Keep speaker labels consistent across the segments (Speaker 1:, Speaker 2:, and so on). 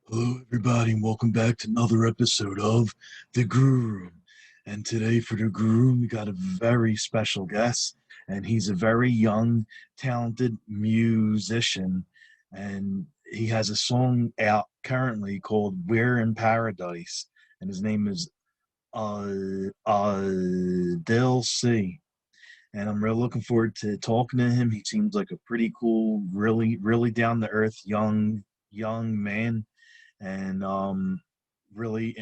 Speaker 1: Hello, everybody, and welcome back to another episode of the Grue Room. And today, for the Grue Room, we got a very special guest, and he's a very young, talented musician. And he has a song out currently called "We're in Paradise," and his name is Adil C. And I'm really looking forward to talking to him. He seems like a pretty cool, really down to earth young man, and really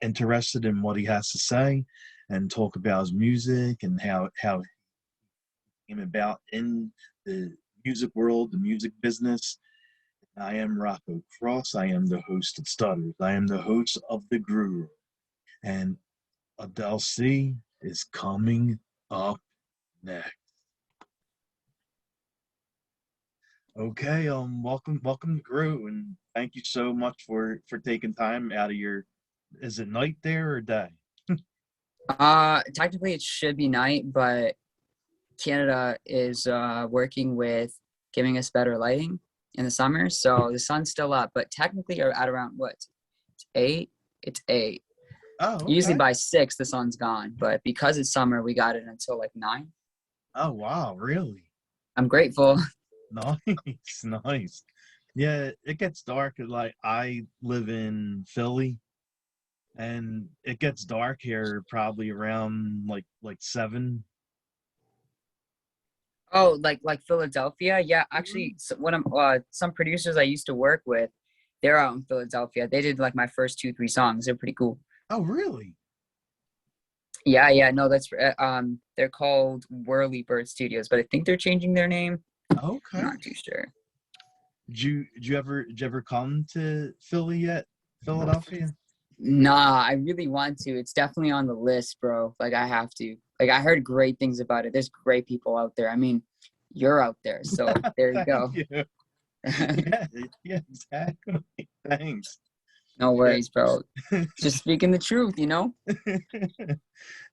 Speaker 1: interested in what he has to say and talk about his music and how he came about in the music world, the music business. I am Rocco Cross. I am the host of Stutters. I am the host of the Grue Room. And Adele C is coming up next. Okay, welcome to Grue, and thank you so much for taking time out of your, is it night there or day?
Speaker 2: Technically it should be night, but Canada is working with giving us better lighting in the summer, so the sun's still up. But technically, at around what? It's 8. It's 8.
Speaker 1: Oh,
Speaker 2: Usually
Speaker 1: okay.
Speaker 2: by 6 the sun's gone, but because it's summer, we got it until like 9.
Speaker 1: Oh, wow, really?
Speaker 2: I'm grateful.
Speaker 1: Nice, nice. Yeah, it gets dark. Like, I live in Philly, and it gets dark here probably around like 7.
Speaker 2: Oh, like Philadelphia? Yeah,
Speaker 1: Mhm.
Speaker 2: actually, so one of some producers I used to work with, they're out in Philadelphia. They did like my first 2, 3 songs. They're pretty cool.
Speaker 1: Oh, really?
Speaker 2: Yeah, no, that's they're called Whirly Bird Studios, but I think they're changing their name. I'm
Speaker 1: Okay.
Speaker 2: not too sure.
Speaker 1: Did you ever come to Philly yet? Philadelphia?
Speaker 2: Nah, I really want to. It's definitely on the list, bro. Like I have to. Like I heard great things about it. There's great people out there. I mean, you're out there, so there you
Speaker 1: Thank
Speaker 2: go.
Speaker 1: you. Yeah, yeah, exactly. Thanks.
Speaker 2: No
Speaker 1: Yeah.
Speaker 2: worries, bro. Just speaking the truth, you know?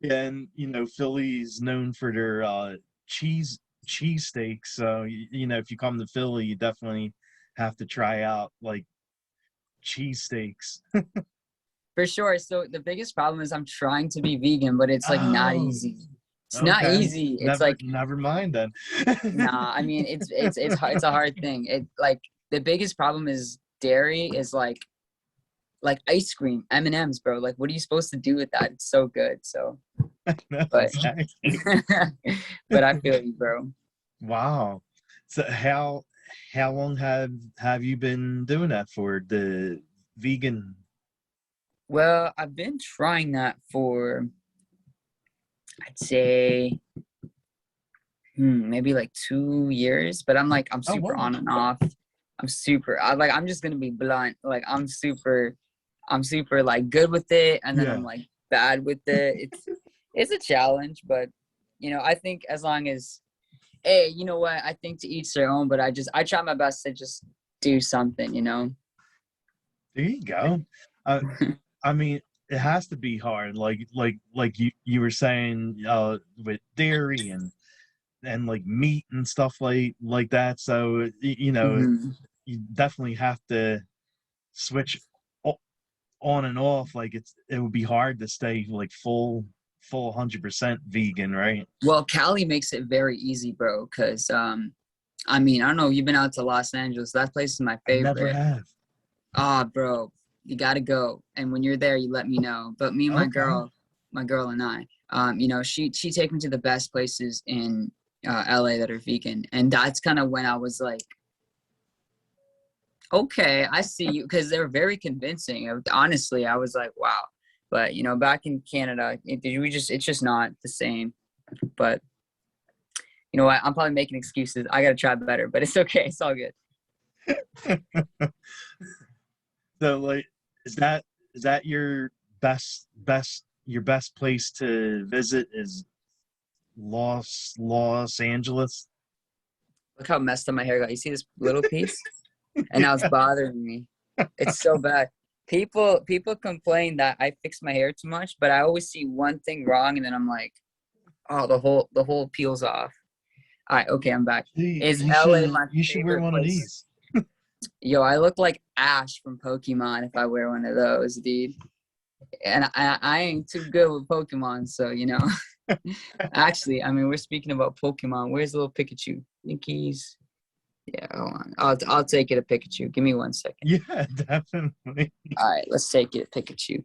Speaker 1: Yeah, and Philly's known for their cheese cheesesteaks. So if you come to Philly, you definitely have to try out like cheesesteaks.
Speaker 2: For sure. So the biggest problem is I'm trying to be vegan, but it's like not
Speaker 1: Oh,
Speaker 2: easy. It's not
Speaker 1: okay.
Speaker 2: easy. It's
Speaker 1: Never
Speaker 2: like
Speaker 1: never mind then.
Speaker 2: nah, I mean it's a hard thing. It like the biggest problem is dairy is like ice cream, M&Ms, bro. Like what are you supposed to do with that? It's so good. So
Speaker 1: No,
Speaker 2: but
Speaker 1: exactly.
Speaker 2: but I feel you, bro.
Speaker 1: Wow. So how long have you been doing that for, the vegan?
Speaker 2: Well, I've been trying that for I'd say maybe like 2 years, but I'm
Speaker 1: Oh,
Speaker 2: super
Speaker 1: wow.
Speaker 2: on and off. I'm just gonna be blunt. Like I'm super like good with it, and then I'm
Speaker 1: Yeah.
Speaker 2: like bad with it. It's a challenge, but I think as long as hey, you know what? I think to each their own, but I try my best to just do something.
Speaker 1: There you go. Uh, I mean, it has to be hard. Like you were saying, with dairy and like meat and stuff like that. So
Speaker 2: hmm
Speaker 1: you definitely have to switch on and off. Like it would be hard to stay like full 100% vegan, right?
Speaker 2: Well, Cali makes it very easy, bro. Cause I mean, I don't know. You've been out to Los Angeles. That place is my
Speaker 1: I never
Speaker 2: favorite.
Speaker 1: have.
Speaker 2: Ah, bro, you gotta go. And when you're there, you let me know. But me and
Speaker 1: Okay.
Speaker 2: my girl and I, she take me to the best places in LA that are vegan, and that's kind of when I was like, okay, I see you, because they're very convincing. Honestly, I was like, wow. But back in Canada, it's just not the same. But you know what? I'm probably making excuses. I gotta try better, but it's okay. It's all good.
Speaker 1: So, like, is that your best place to visit, is Los Angeles?
Speaker 2: Look how messed up my hair got. You see this little piece? And now it's bothering me. It's so bad. People complain that I fix my hair too much, but I always see one thing wrong, and then I'm like, oh, the whole peels off. All right, okay, I'm back.
Speaker 1: Gee,
Speaker 2: Is
Speaker 1: you
Speaker 2: LA
Speaker 1: should
Speaker 2: my
Speaker 1: you should wear
Speaker 2: favorite
Speaker 1: one of
Speaker 2: place?
Speaker 1: these.
Speaker 2: Yo, I look like Ash from Pokemon if I wear one of those, dude. And I ain't too good with Pokemon, so you know. Actually, I mean, we're speaking about Pokemon. Where's the little Pikachu? Nikki's. Yeah, hold on. I'll take it a Pikachu. Give me 1 second.
Speaker 1: Yeah, definitely.
Speaker 2: All right, let's take it a Pikachu.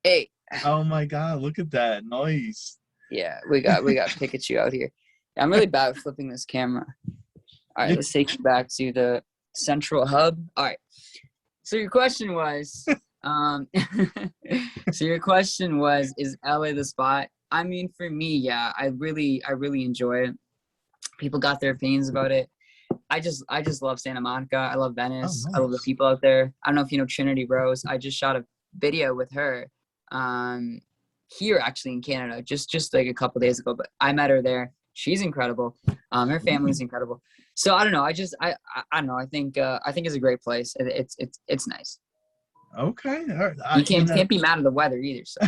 Speaker 2: Hey.
Speaker 1: Oh my God, look at that. Nice.
Speaker 2: Yeah, we got Pikachu out here. I'm really bad at flipping this camera. All right, let's take you back to the central hub. All right. So your question was, is LA the spot? I mean, for me, yeah, I really enjoy it. People got their opinions about it. I just love Santa Monica. I love Venice.
Speaker 1: Oh,
Speaker 2: I love the
Speaker 1: nice.
Speaker 2: people out there. I don't know if you know Trinity Rose. I just shot a video with her, here actually in Canada, just like a couple days ago. But I met her there. She's incredible. Her family's incredible. So I don't know. I don't know. I think it's a great place. It's nice.
Speaker 1: Okay. All right.
Speaker 2: You can't be mad at the weather either. So.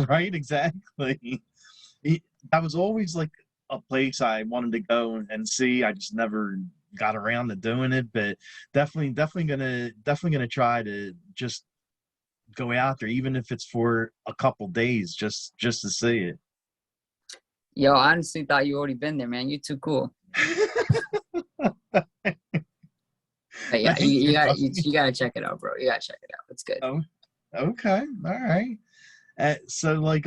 Speaker 1: Right, exactly. That was always like a place I wanted to go and see. I just never got around to doing it, but definitely gonna try to just go out there, even if it's for a couple days, just to see it.
Speaker 2: Yo, I honestly thought you already been there, man. You too cool. But yeah, you gotta check it out, bro. You gotta check it out. It's good.
Speaker 1: Oh, okay, all right. So like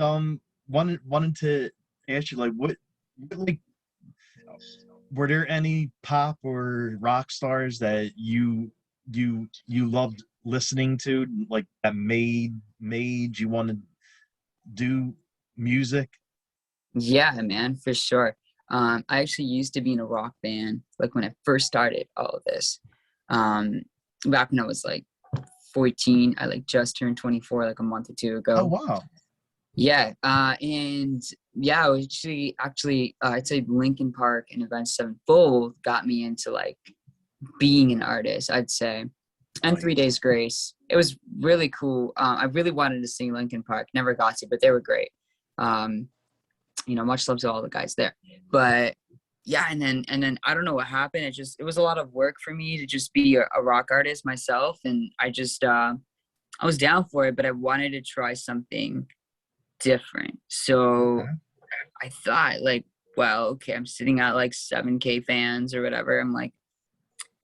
Speaker 1: wanted to ask you like what like were there any pop or rock stars that you loved listening to, like that made you want to do music?
Speaker 2: Yeah, man, for sure. I actually used to be in a rock band, like when I first started all of this. Back when I was like 14, I like just turned 24 like a month or two
Speaker 1: Oh
Speaker 2: ago.
Speaker 1: wow.
Speaker 2: Yeah, and yeah, I was actually I'd say Linkin Park and Avenged Sevenfold got me into like being an artist, I'd say. And 3 Days Grace. It was really cool. I really wanted to sing Linkin Park, never got to, but they were great. You know, much love to all the guys there. But yeah, and then I don't know what happened. It was a lot of work for me to just be a rock artist myself, and I was down for it, but I wanted to try something different. So
Speaker 1: Okay.
Speaker 2: I thought like, well, okay, I'm sitting at like 7K fans or whatever. I'm like,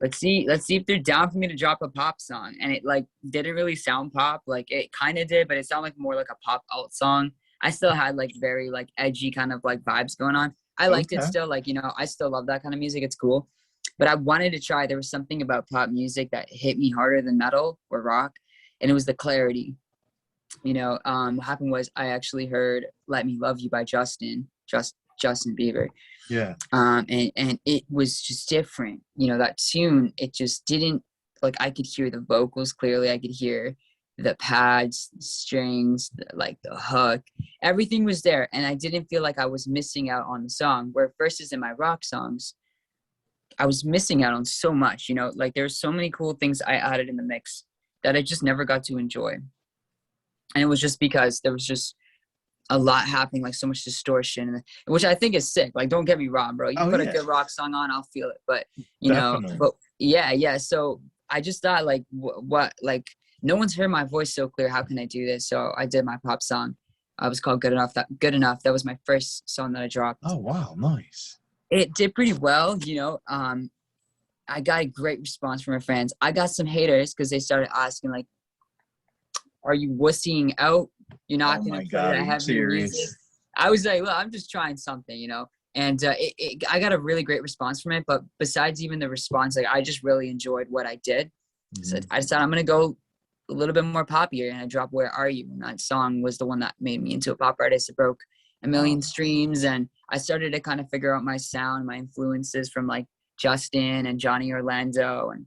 Speaker 2: let's see if they're down for me to drop a pop song. And it like didn't really sound pop. Like it kind of did, but it sounded like more like a pop alt song. I still had like very like edgy kind of like vibes going on. I liked it
Speaker 1: Okay.
Speaker 2: still. Like, you know, I still love that kind of music. It's cool. But I wanted to try. There was something about pop music that hit me harder than metal or rock. And it was the clarity. You know, what happened was I actually heard "Let Me Love You" by Justin Bieber,
Speaker 1: Yeah.
Speaker 2: and it was just different. You know, that tune, it just didn't, like, I could hear the vocals clearly. I could hear the pads, strings, like the hook, everything was there, and I didn't feel like I was missing out on the song. Where versus in my rock songs, I was missing out on so much. You know, like there's so many cool things I added in the mix that I just never got to enjoy. And it was just because there was just a lot happening, like so much distortion, which I think is sick. Like, don't get me wrong, bro. You put a good rock song on, I'll feel it. But, you know,
Speaker 1: Definitely.
Speaker 2: but yeah. So I just thought like, what, like no one's heard my voice so clear. How can I do this? So I did my pop song. It was called Good Enough. That was my first song that I dropped.
Speaker 1: Oh wow, nice.
Speaker 2: It did pretty well, you know. I got a great response from my friends. I got some haters because they started asking like, are you wussying out? You're not
Speaker 1: Oh
Speaker 2: going
Speaker 1: my
Speaker 2: to play
Speaker 1: God, are
Speaker 2: that
Speaker 1: you
Speaker 2: heavier music?
Speaker 1: serious?
Speaker 2: I was like, look, I'm just trying something, you know? And I got a really great response from it. But besides even the response, like I just really enjoyed what I did. So
Speaker 1: Mhm.
Speaker 2: I decided I'm going to go a little bit more poppier. And I dropped Where Are You? And that song was the one that made me into a pop artist. It broke a million streams. And I started to kind of figure out my sound, my influences from like Justin and Johnny Orlando and,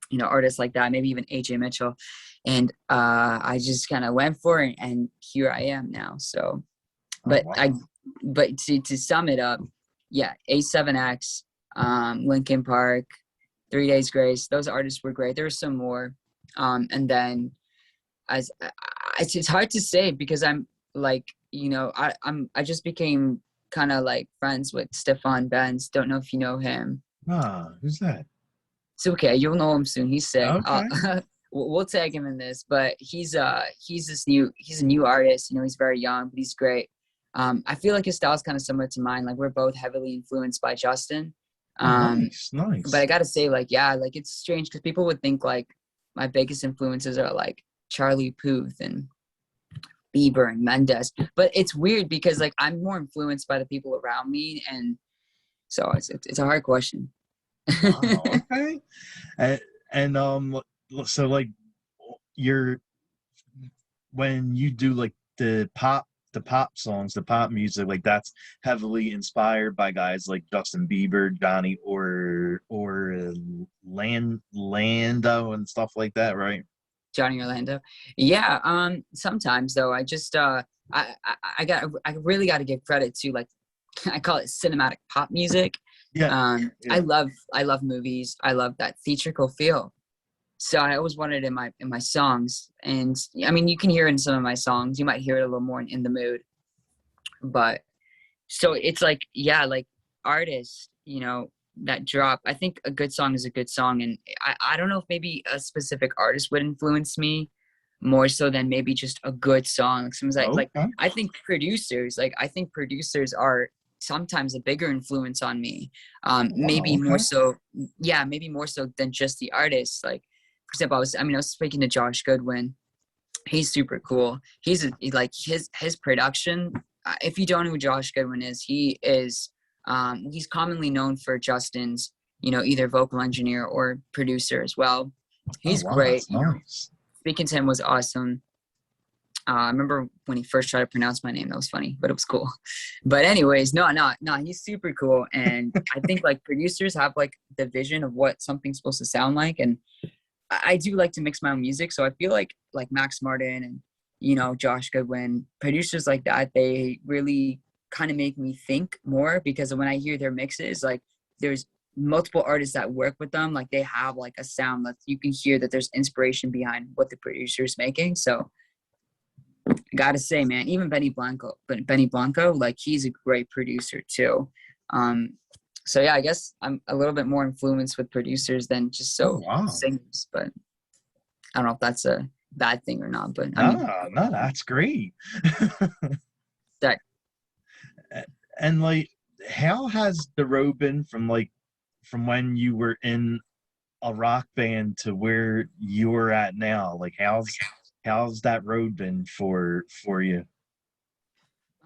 Speaker 2: you know, artists like that, maybe even AJ Mitchell. And I just kind of went for it, and here I am now. So,
Speaker 1: Oh
Speaker 2: but
Speaker 1: wow.
Speaker 2: but to sum it up, yeah, A7X, Linkin Park, 3 Days Grace, those artists were great. There were some more, and then it's hard to say because I'm like, you know, I just became kind of like friends with Stefan Benz. Don't know if you know him.
Speaker 1: Ah, who's that?
Speaker 2: it's okay. You'll know him soon. He's sick.
Speaker 1: Okay.
Speaker 2: We'll tag him in this, but he's a new artist. You know, he's very young, but he's great. I feel like his style is kind of similar to mine. Like we're both heavily influenced by Justin.
Speaker 1: Oh,
Speaker 2: Um,
Speaker 1: nice,
Speaker 2: but I
Speaker 1: nice.
Speaker 2: gotta say, like, yeah, like it's strange because people would think like my biggest influences are like Charlie Puth and Bieber and Mendes, but it's weird because like I'm more influenced by the people around me, and so it's a hard question.
Speaker 1: Wow. Okay. And, and so like you're when you do like the pop songs, the pop music, like that's heavily inspired by guys like Justin Bieber, Johnny, or Lando and stuff like that, right?
Speaker 2: Johnny Orlando. Yeah, sometimes though I really got to give credit to like I call it cinematic pop music.
Speaker 1: Yeah,
Speaker 2: I
Speaker 1: yeah.
Speaker 2: love movies. I love that theatrical feel. So I always wanted it in my songs, and I mean you can hear it in some of my songs. You might hear it a little more in the mood, but so it's like yeah, like artists, you know, that drop. I think a good song is a good song, and I don't know if maybe a specific artist would influence me more so than maybe just a good song. Sometimes like
Speaker 1: Okay.
Speaker 2: I think producers are sometimes a bigger influence on me.
Speaker 1: Wow.
Speaker 2: Maybe more
Speaker 1: Okay.
Speaker 2: so, yeah, maybe more so than just the artist. Like for example, I was speaking to Josh Goodwin. He's super cool. Like his production. If you don't know who Josh Goodwin is, he's commonly known for Justin's, you know, either vocal engineer or producer as well.
Speaker 1: Oh
Speaker 2: He's
Speaker 1: wow,
Speaker 2: great.
Speaker 1: that's
Speaker 2: You know,
Speaker 1: nice.
Speaker 2: speaking to him was awesome. I remember when he first tried to pronounce my name. That was funny, but it was cool. But anyways, no, he's super cool. And I think like producers have like the vision of what something's supposed to sound like, and I do like to mix my own music, so I feel like Max Martin and you know Josh Goodwin, producers like that, they really kind of make me think more because when I hear their mixes, like there's multiple artists that work with them, like they have like a sound that you can hear that there's inspiration behind what the producer's making. So I gotta say, man, even Benny Blanco, like he's a great producer too. Um, so yeah, I guess I'm a little bit more influenced with producers than just
Speaker 1: Oh
Speaker 2: so
Speaker 1: wow.
Speaker 2: singers, but I don't know if that's a bad thing or not, but I
Speaker 1: No,
Speaker 2: mean,
Speaker 1: no, that's great.
Speaker 2: that
Speaker 1: And like, how has the road been from like from when you were in a rock band to where you're at now? Like, how's that road been for you?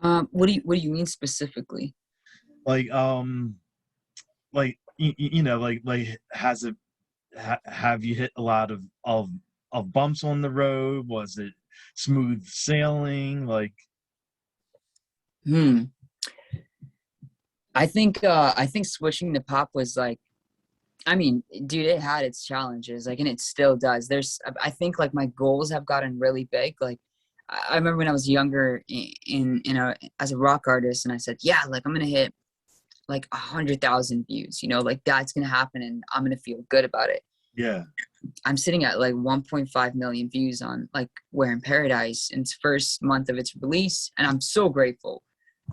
Speaker 2: what do you mean specifically?
Speaker 1: Like, you know, like has it have you hit a lot of bumps on the road? Was it smooth sailing? Like,
Speaker 2: Hmm. I think switching to pop was like I mean, dude, it had its challenges, like, and it still does. I think, like, my goals have gotten really big. Like, I remember when I was younger as a rock artist, and I said, yeah, like, I'm gonna hit like 100,000 views, you know, like that's gonna happen, and I'm gonna feel good about it.
Speaker 1: yeah,
Speaker 2: I'm sitting at like 1.5 million views on like Where in Paradise in its first month of its release, and I'm so grateful.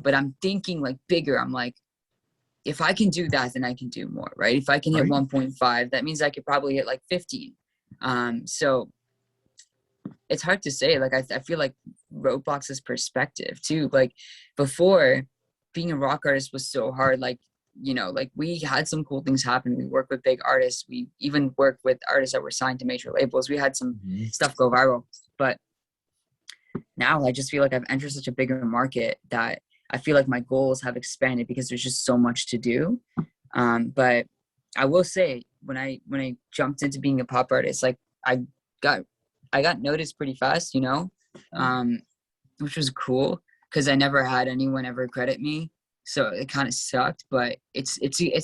Speaker 2: But I'm thinking like bigger. I'm like, if I can do that, then I can do more, right? If I can hit
Speaker 1: right,
Speaker 2: 1.5, that means I could probably hit like 15. So it's hard to say. Like I feel like roadblocks is perspective too. Like before, being a rock artist was so hard. Like you know, like we had some cool things happen. We worked with big artists. We even worked with artists that were signed to major labels. We had some
Speaker 1: mhm,
Speaker 2: stuff go viral. But now I just feel like I've entered such a bigger market that I feel like my goals have expanded because there's just so much to do. But I will say when I jumped into being a pop artist, like I got I got noticed pretty fast, you know, um, which was cool because I never had anyone ever credit me. So it kind of sucked, but it's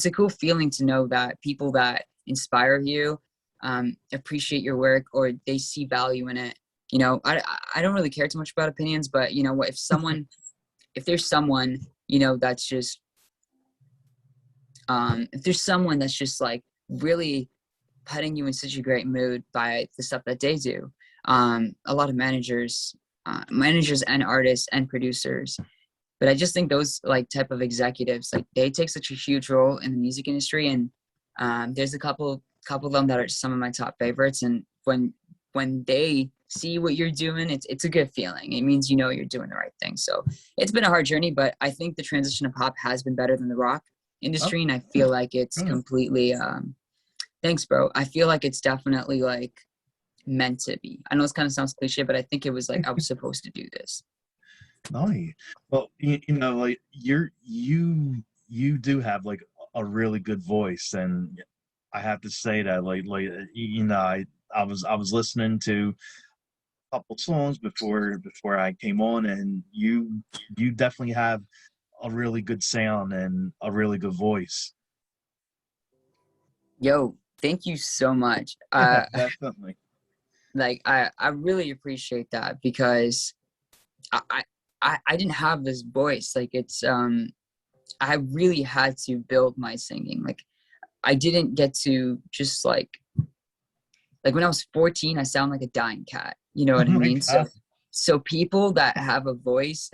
Speaker 2: a cool feeling to know that people that inspire you appreciate your work or they see value in it. You know, I don't really care too much about opinions, but you know what, if there's someone, you know, that's just if there's someone that's just like really putting you in such a great mood by the stuff that they do. A lot of managers and artists and producers. But I just think those like type of executives, like they take such a huge role in the music industry. And there's a couple couple of them that are some of my top favorites. And when they see what you're doing, it's a good feeling. It means you're doing the right thing. So it's been a hard journey, but I think the transition of pop has been better than the rock
Speaker 1: Oh,
Speaker 2: industry, and I feel like it's
Speaker 1: good.
Speaker 2: completely thanks, bro. I feel like it's definitely like meant to be. I know this kind of sounds cliche, but I think it was like I was supposed to do this.
Speaker 1: Nice. Well, like you do have like a really good voice, and I have to say that I was listening to a couple songs before I came on, and you definitely have a really good sound and a really good voice.
Speaker 2: Yo, thank you so much.
Speaker 1: Yeah, definitely.
Speaker 2: Like I really appreciate that, because I, I didn't have this voice. Like it's I really had to build my singing. Like I didn't get to just like when I was 14, I sound like a dying cat. You know
Speaker 1: Oh
Speaker 2: what I
Speaker 1: my
Speaker 2: mean?
Speaker 1: God.
Speaker 2: So people that have a voice,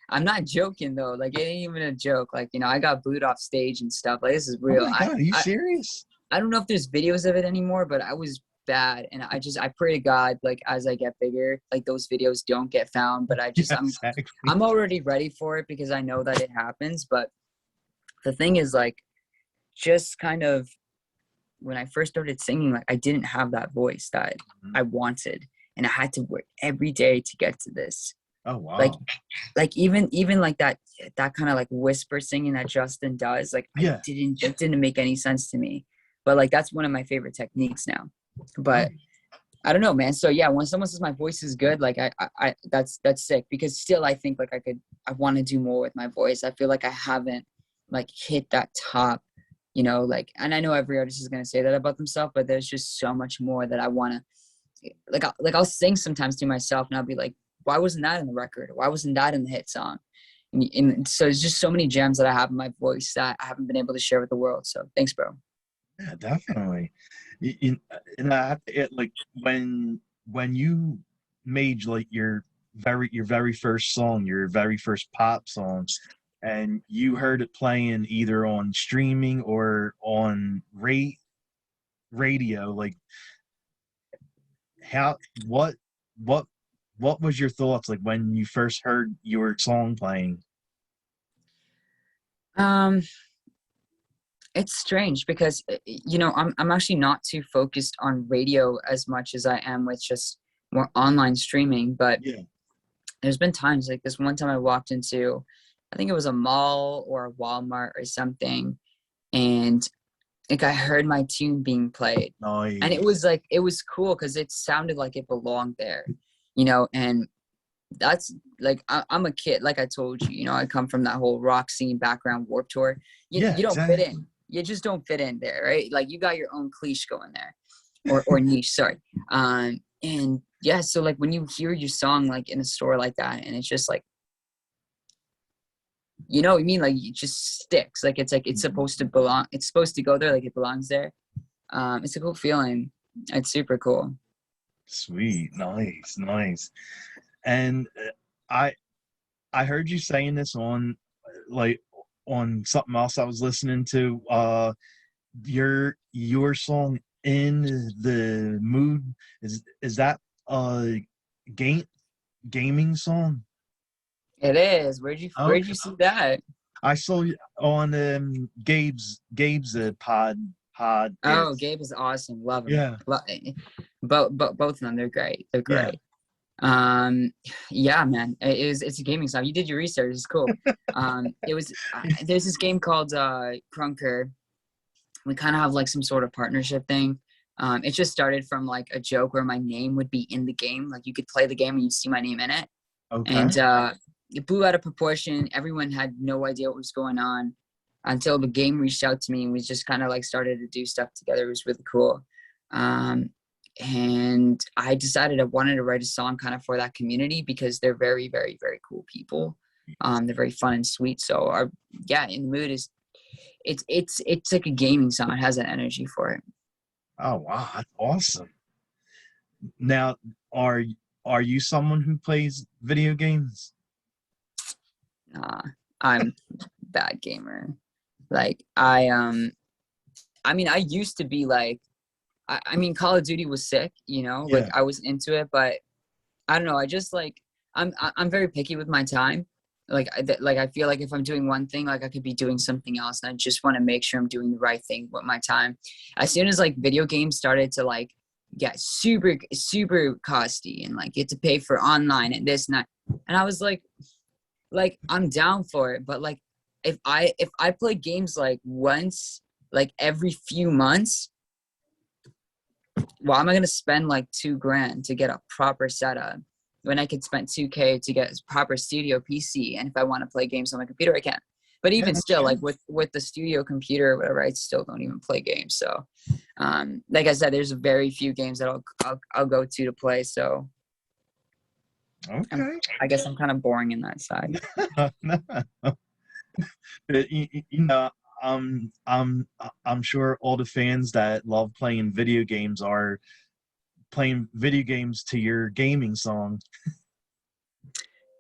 Speaker 2: I'm not joking though. Like it ain't even a joke. Like, I got booed off stage and stuff. Like this is
Speaker 1: Oh
Speaker 2: real.
Speaker 1: my God, are you serious?
Speaker 2: I don't know if there's videos of it anymore, but I was bad. And I pray to God, like as I get bigger, like those videos don't get found. But
Speaker 1: Yeah, exactly.
Speaker 2: I'm already ready for it, because I know that it happens. But the thing is, like, just kind of when I first started singing, like I didn't have that voice that I wanted. And I had to work every day to get to this.
Speaker 1: Oh
Speaker 2: Like
Speaker 1: wow.
Speaker 2: even like that kind of like whisper singing that Justin does, like
Speaker 1: Yeah.
Speaker 2: it didn't make any sense to me. But like that's one of my favorite techniques now. But
Speaker 1: Nice.
Speaker 2: I don't know, man. So yeah, when someone says my voice is good, like I that's sick, because still I think like I want to do more with my voice. I feel like I haven't like hit that top, like, and I know every artist is gonna say that about themselves, but there's just so much more that I want to like I'll sing sometimes to myself, and I'll be like, why wasn't that in the record? Why wasn't that in the hit song? And so it's just so many gems that I have in my voice that I haven't been able to share with the world. So thanks, bro.
Speaker 1: Yeah, definitely. And like when you made like your very first song, your very first pop song, and you heard it playing either on streaming or on radio, like how what what was your thoughts like when you first heard your song playing?
Speaker 2: Um, it's strange because I'm actually not too focused on radio as much as I am with just more online streaming. But
Speaker 1: Yeah.
Speaker 2: there's been times like this one time I walked into, I think it was a mall or a Walmart or something, and like I heard my tune being played, and it
Speaker 1: Nice.
Speaker 2: was like it was cool because it sounded like it belonged there, and that's like I'm a kid, like I told you, I come from that whole rock scene background, Warped Tour.
Speaker 1: Yeah,
Speaker 2: You don't fit
Speaker 1: exactly.
Speaker 2: in. You just don't fit in there, right? Like you got your own cliche going there, or niche, sorry. And yeah, so like when you hear your song like in a store like that, and it's just like, what I mean, like it just sticks. Like it's supposed to belong. It's supposed to go there, like it belongs there. It's a cool feeling. It's super cool.
Speaker 1: Sweet. Nice, nice. And I I heard you saying this on like on something else I was listening to. Your song "In the Mood" is that a game gaming song?
Speaker 2: It is. Where'd
Speaker 1: Okay,
Speaker 2: you see that?
Speaker 1: I saw you on Gabe's
Speaker 2: Oh,
Speaker 1: podcast.
Speaker 2: Gabe is awesome. Love him.
Speaker 1: Yeah,
Speaker 2: Both of them, they're great. They're
Speaker 1: yeah.
Speaker 2: great. Um, yeah, man, it's a gaming song. You did your research. It's cool. It was there's this game called Crunker. We kind of have like some sort of partnership thing. It just started from like a joke where my name would be in the game. Like you could play the game and you see my name in it.
Speaker 1: Okay.
Speaker 2: And it blew out of proportion. Everyone had no idea what was going on until the game reached out to me, and we just kind of like started to do stuff together. It was really cool. Um, and I decided I wanted to write a song kind of for that community because they're very, very, very cool people. They're very fun and sweet. So yeah, In the Mood is it's like a gaming song. It has that energy for it.
Speaker 1: Oh wow, that's awesome. Now, are are you someone who plays video games?
Speaker 2: I'm bad gamer. Like I mean, I used to be like, I mean, Call of Duty was sick, you know, like
Speaker 1: Yeah.
Speaker 2: I was into it, but I don't know. I just like, I'm very picky with my time. Like, like I feel like if I'm doing one thing, like I could be doing something else, and I just want to make sure I'm doing the right thing with my time. As soon as like video games started to like get super costly, and like you had to pay for online and this and that, and I was like I'm down for it, but like if I play games like once like every few months, why am I gonna spend like $2,000 to get a proper setup when I could spend $2,000 to get a proper studio PC? And if I want to play games on my computer, I can. But
Speaker 1: Yeah,
Speaker 2: even
Speaker 1: that's
Speaker 2: still,
Speaker 1: true.
Speaker 2: like with the studio computer or whatever, I still don't even play games. So, like I said, there's very few games that I'll go to play. So,
Speaker 1: Okay.
Speaker 2: I guess I'm kind of boring in that side.
Speaker 1: You know, I'm sure all the fans that love playing video games are playing video games to your gaming song.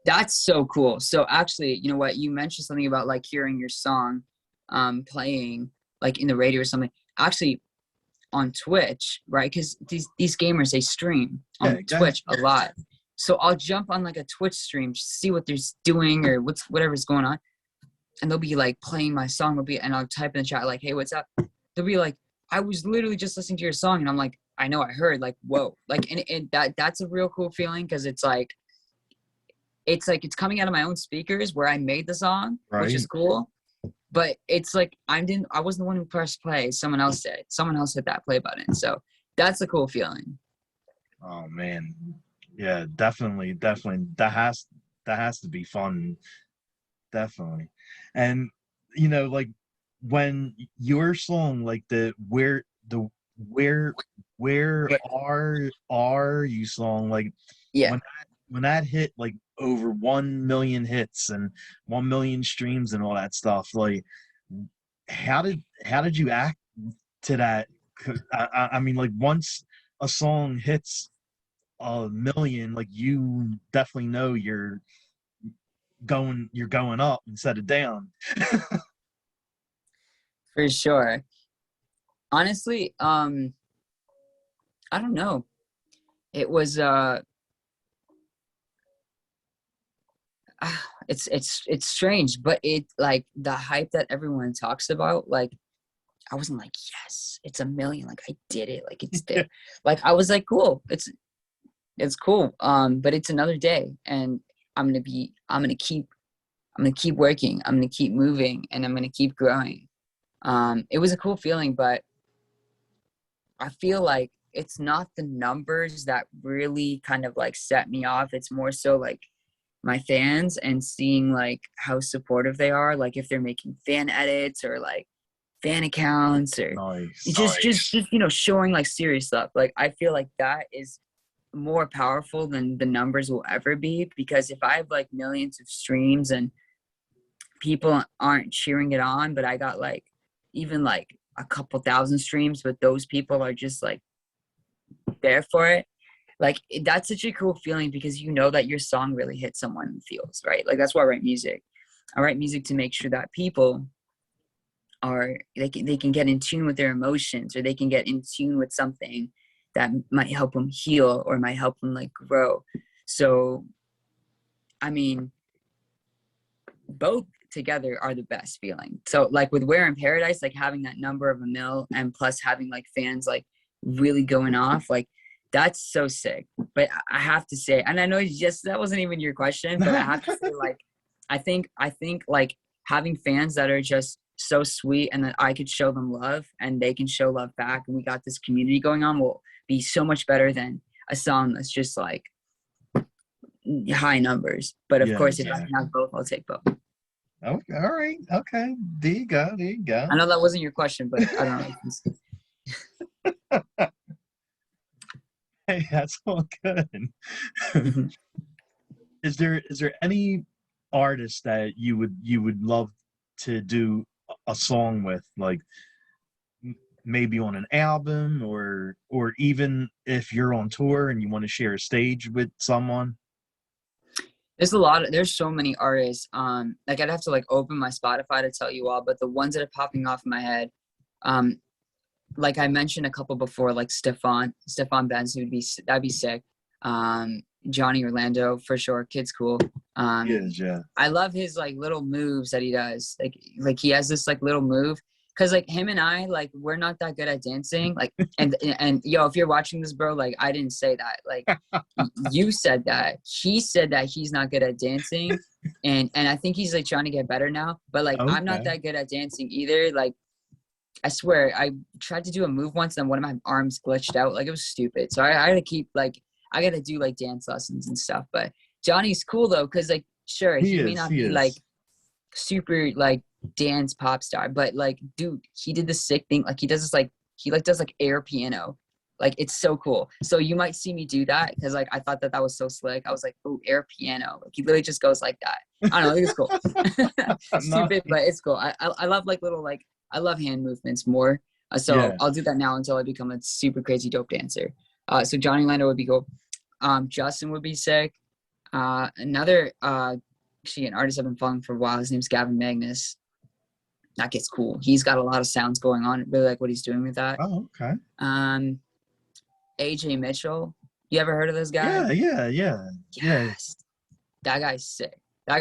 Speaker 2: That's so cool. So actually, you know what? You mentioned something about like hearing your song playing like in the radio or something. Actually, on Twitch, right? Because these gamers, they stream
Speaker 1: Yeah,
Speaker 2: on
Speaker 1: go ahead.
Speaker 2: Twitch a lot. So I'll jump on like a Twitch stream to see what they're doing or whatever's going on, and they'll be like playing my song. And I'll type in the chat like, "Hey, what's up?" They'll be like, "I was literally just listening to your song," and I'm like, "I know, I heard." Like, whoa, like, and that's a real cool feeling because it's coming out of my own speakers where I made the song, which is
Speaker 1: Right.
Speaker 2: cool. But it's like I wasn't the one who pressed play. Someone else did. Someone else hit that play button. So that's a cool feeling.
Speaker 1: Oh man. Yeah, definitely, definitely. That has to be fun. Definitely. And you know, like when your song, like where
Speaker 2: But
Speaker 1: are you song, like
Speaker 2: yeah,
Speaker 1: when that hit like over 1 million hits and 1 million streams and all that stuff, like how did you act to that? 'Cause I mean, like once a song hits 1 million, like you definitely know you're going up instead of down.
Speaker 2: for sure. Honestly, I don't know. It was it's strange, but it like the hype that everyone talks about, like I wasn't like, yes, it's 1 million, like I did it, like it's there. Like I was like, cool, it's cool. But it's another day and I'm gonna keep working, I'm gonna keep moving, and I'm gonna keep growing. It was a cool feeling, but I feel like it's not the numbers that really kind of like set me off. It's more so like my fans and seeing like how supportive they are, like if they're making fan edits or like fan accounts or
Speaker 1: Nice.
Speaker 2: just you know, showing like serious stuff. Like I feel like that is more powerful than the numbers will ever be, because if I have like millions of streams and people aren't cheering it on, but I got like even like a couple thousand streams, but those people are just like there for it. Like that's such a cool feeling because you know that your song really hits someone in the feels, right? Like that's why I write music. I write music to make sure that people they can get in tune with their emotions, or they can get in tune with something that might help them heal or might help them like grow. So I mean, both together are the best feeling. So like with Where in Paradise, like having that number of 1 mil and plus having like fans like really going off, like that's so sick. But I have to say, and I know just that wasn't even your question, but I have to say, like I think like having fans that are just so sweet and that I could show them love and they can show love back, and we got this community going on, will be so much better than a song that's just like high numbers. But of
Speaker 1: Yeah,
Speaker 2: course, if I can
Speaker 1: exactly.
Speaker 2: have both, I'll take both.
Speaker 1: Okay, all right. Okay. There you go. There you go.
Speaker 2: I know that wasn't your question, but I don't
Speaker 1: Hey, that's all good.
Speaker 2: know.
Speaker 1: Is there any artist that you would love to do a song with, like maybe on an album, or even if you're on tour and you want to share a stage with someone?
Speaker 2: There's so many artists. Like I'd have to like open my Spotify to tell you all, but the ones that are popping off in my head, um, like I mentioned a couple before, like Stefan Benz that'd be sick. Johnny Orlando for sure. Kid's cool.
Speaker 1: He is, yeah.
Speaker 2: I love his like little moves that he does. Like he has this like little move. Cause like him and I, like we're not that good at dancing. Like and yo, if you're watching this, bro, like I didn't say that. Like you said that. He said that he's not good at dancing, and I think he's like trying to get better now. But like I'm not
Speaker 1: Okay.
Speaker 2: that good at dancing either. Like I swear, I tried to do a move once, and one of my arms glitched out. Like it was stupid. So I had to keep like I got to do like dance lessons and stuff. But Johnny's cool though, cause like sure
Speaker 1: He
Speaker 2: he may
Speaker 1: is.
Speaker 2: not
Speaker 1: He
Speaker 2: be like
Speaker 1: is.
Speaker 2: super like dance pop star, but like dude, he did this sick thing. Like he does this like he like does like air piano. Like it's so cool. So you might see me do that because like I thought that that was so slick. I was like, oh, air piano. Like he literally just goes like that. I don't know. I think it's cool.
Speaker 1: No.
Speaker 2: Stupid, but it's cool. I love like little like I love hand movements more. So
Speaker 1: Yeah.
Speaker 2: I'll do that now until I become a super crazy dope dancer. So Johnny Lando would be cool. Justin would be sick. Another actually an artist I've been following for a while. His name's Gavin Magnus. That gets cool. He's got a lot of sounds going on. Really like what he's doing with that.
Speaker 1: Oh, okay.
Speaker 2: AJ Mitchell. You ever heard of this guy?
Speaker 1: Yeah, yeah, yeah, yeah.
Speaker 2: Yes. That guy's sick. That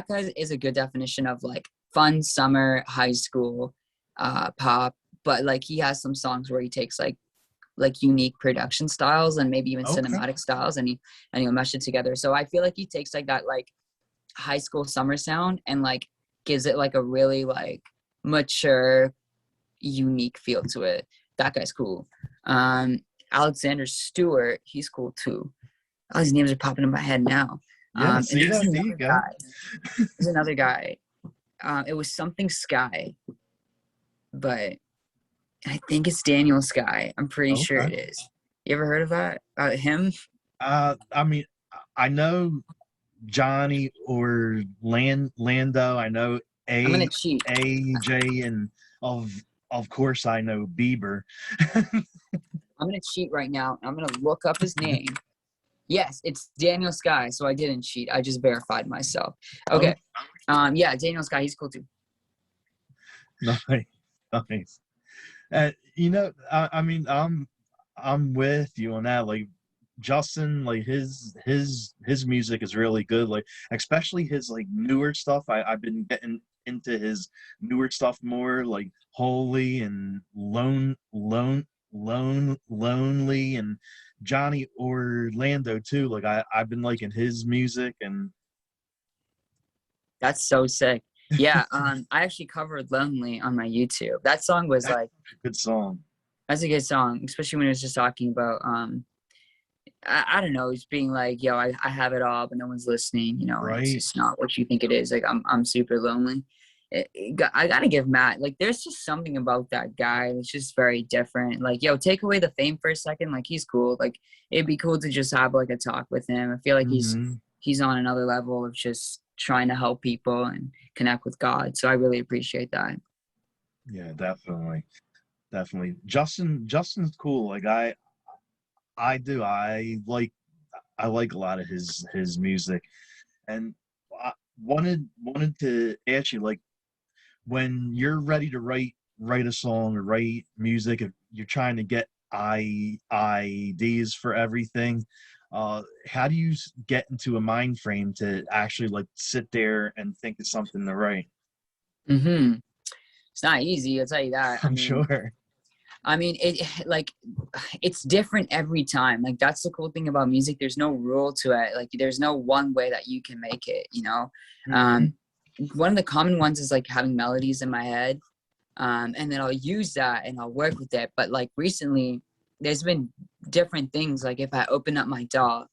Speaker 2: guy is a good definition of like fun summer high school pop. But like he has some songs where he takes like unique production styles and maybe even
Speaker 1: Okay.
Speaker 2: cinematic styles and he'll mesh it together. So I feel like he takes like that like high school summer sound and like gives it like a really like mature, unique feel to it. That guy's cool. Alexander Stewart, he's cool too. All these names are popping in my head now.
Speaker 1: Yeah,
Speaker 2: And
Speaker 1: see that? There you go.
Speaker 2: There's another guy. It was something Sky, but I think it's Daniel Sky. I'm pretty sure
Speaker 1: Okay.
Speaker 2: it is. You ever heard of that? Him?
Speaker 1: I mean, I know Johnny or Lando. I know
Speaker 2: I'm gonna cheat.
Speaker 1: AJ, and of course I know Bieber.
Speaker 2: I'm gonna cheat right now. I'm gonna look up his name. Yes, it's Daniel Sky. So I didn't cheat. I just verified myself. Okay. Yeah, Daniel Sky. He's cool too.
Speaker 1: Nice, nice. You know, I mean, I'm with you on that. Like Justin, like his music is really good. Like especially his like newer stuff. I've been getting into his newer stuff more, like Holy and Lonely, and Johnny Orlando too. Like I've been liking his music, and
Speaker 2: That's so sick. Yeah, I actually covered Lonely on my YouTube. That song was
Speaker 1: that's
Speaker 2: like
Speaker 1: a good song.
Speaker 2: that's a good song, especially when it was just talking about I don't know, just being like, yo, I have it all, but no one's listening, you know, and it's
Speaker 1: Right.
Speaker 2: just not what you think it is. Like I'm super lonely. I gotta give Matt, like there's just something about that guy that's just very different. Like, yo, take away the fame for a second, like he's cool. Like it'd be cool to just have like a talk with him. I feel like
Speaker 1: Hmm.
Speaker 2: he's on another level of just trying to help people and connect with God. So I really appreciate that.
Speaker 1: Yeah, definitely. Definitely. Justin's cool. Like I do. I like a lot of his music. And I wanted to ask you, like, when you're ready to write a song or write music, if you're trying to get ideas for everything, how do you get into a mind frame to actually like sit there and think of something to write?
Speaker 2: Mm-hmm. It's not easy, I'll tell you that.
Speaker 1: I'm sure.
Speaker 2: I mean, it like it's different every time. Like that's the cool thing about music. There's no rule to it. Like there's no one way that you can make it. You know,
Speaker 1: Mhm.
Speaker 2: one of the common ones is like having melodies in my head, and then I'll use that and I'll work with it. But like recently, there's been different things. Like if I open up my DAW,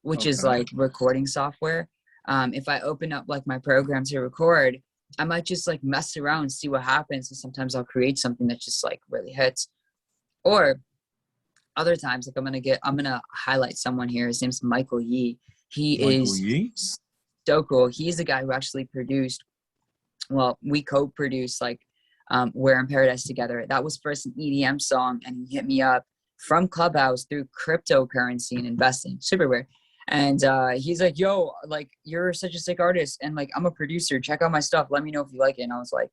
Speaker 2: which is
Speaker 1: Okay.
Speaker 2: like recording software, if I open up like my program to record, I might just like mess around and see what happens. And sometimes I'll create something that just like really hits. Or other times, like I'm gonna highlight someone here. His name's Michael Yee. He
Speaker 1: Michael
Speaker 2: is
Speaker 1: Yee.
Speaker 2: so cool. He's the guy who actually produced, well, we co-produced like We're in Paradise Together. That was first an EDM song, and he hit me up from Clubhouse through cryptocurrency and investing. Super weird. And he's like, yo, like, you're such a sick artist. And like, I'm a producer. Check out my stuff. Let me know if you like it. And I was like,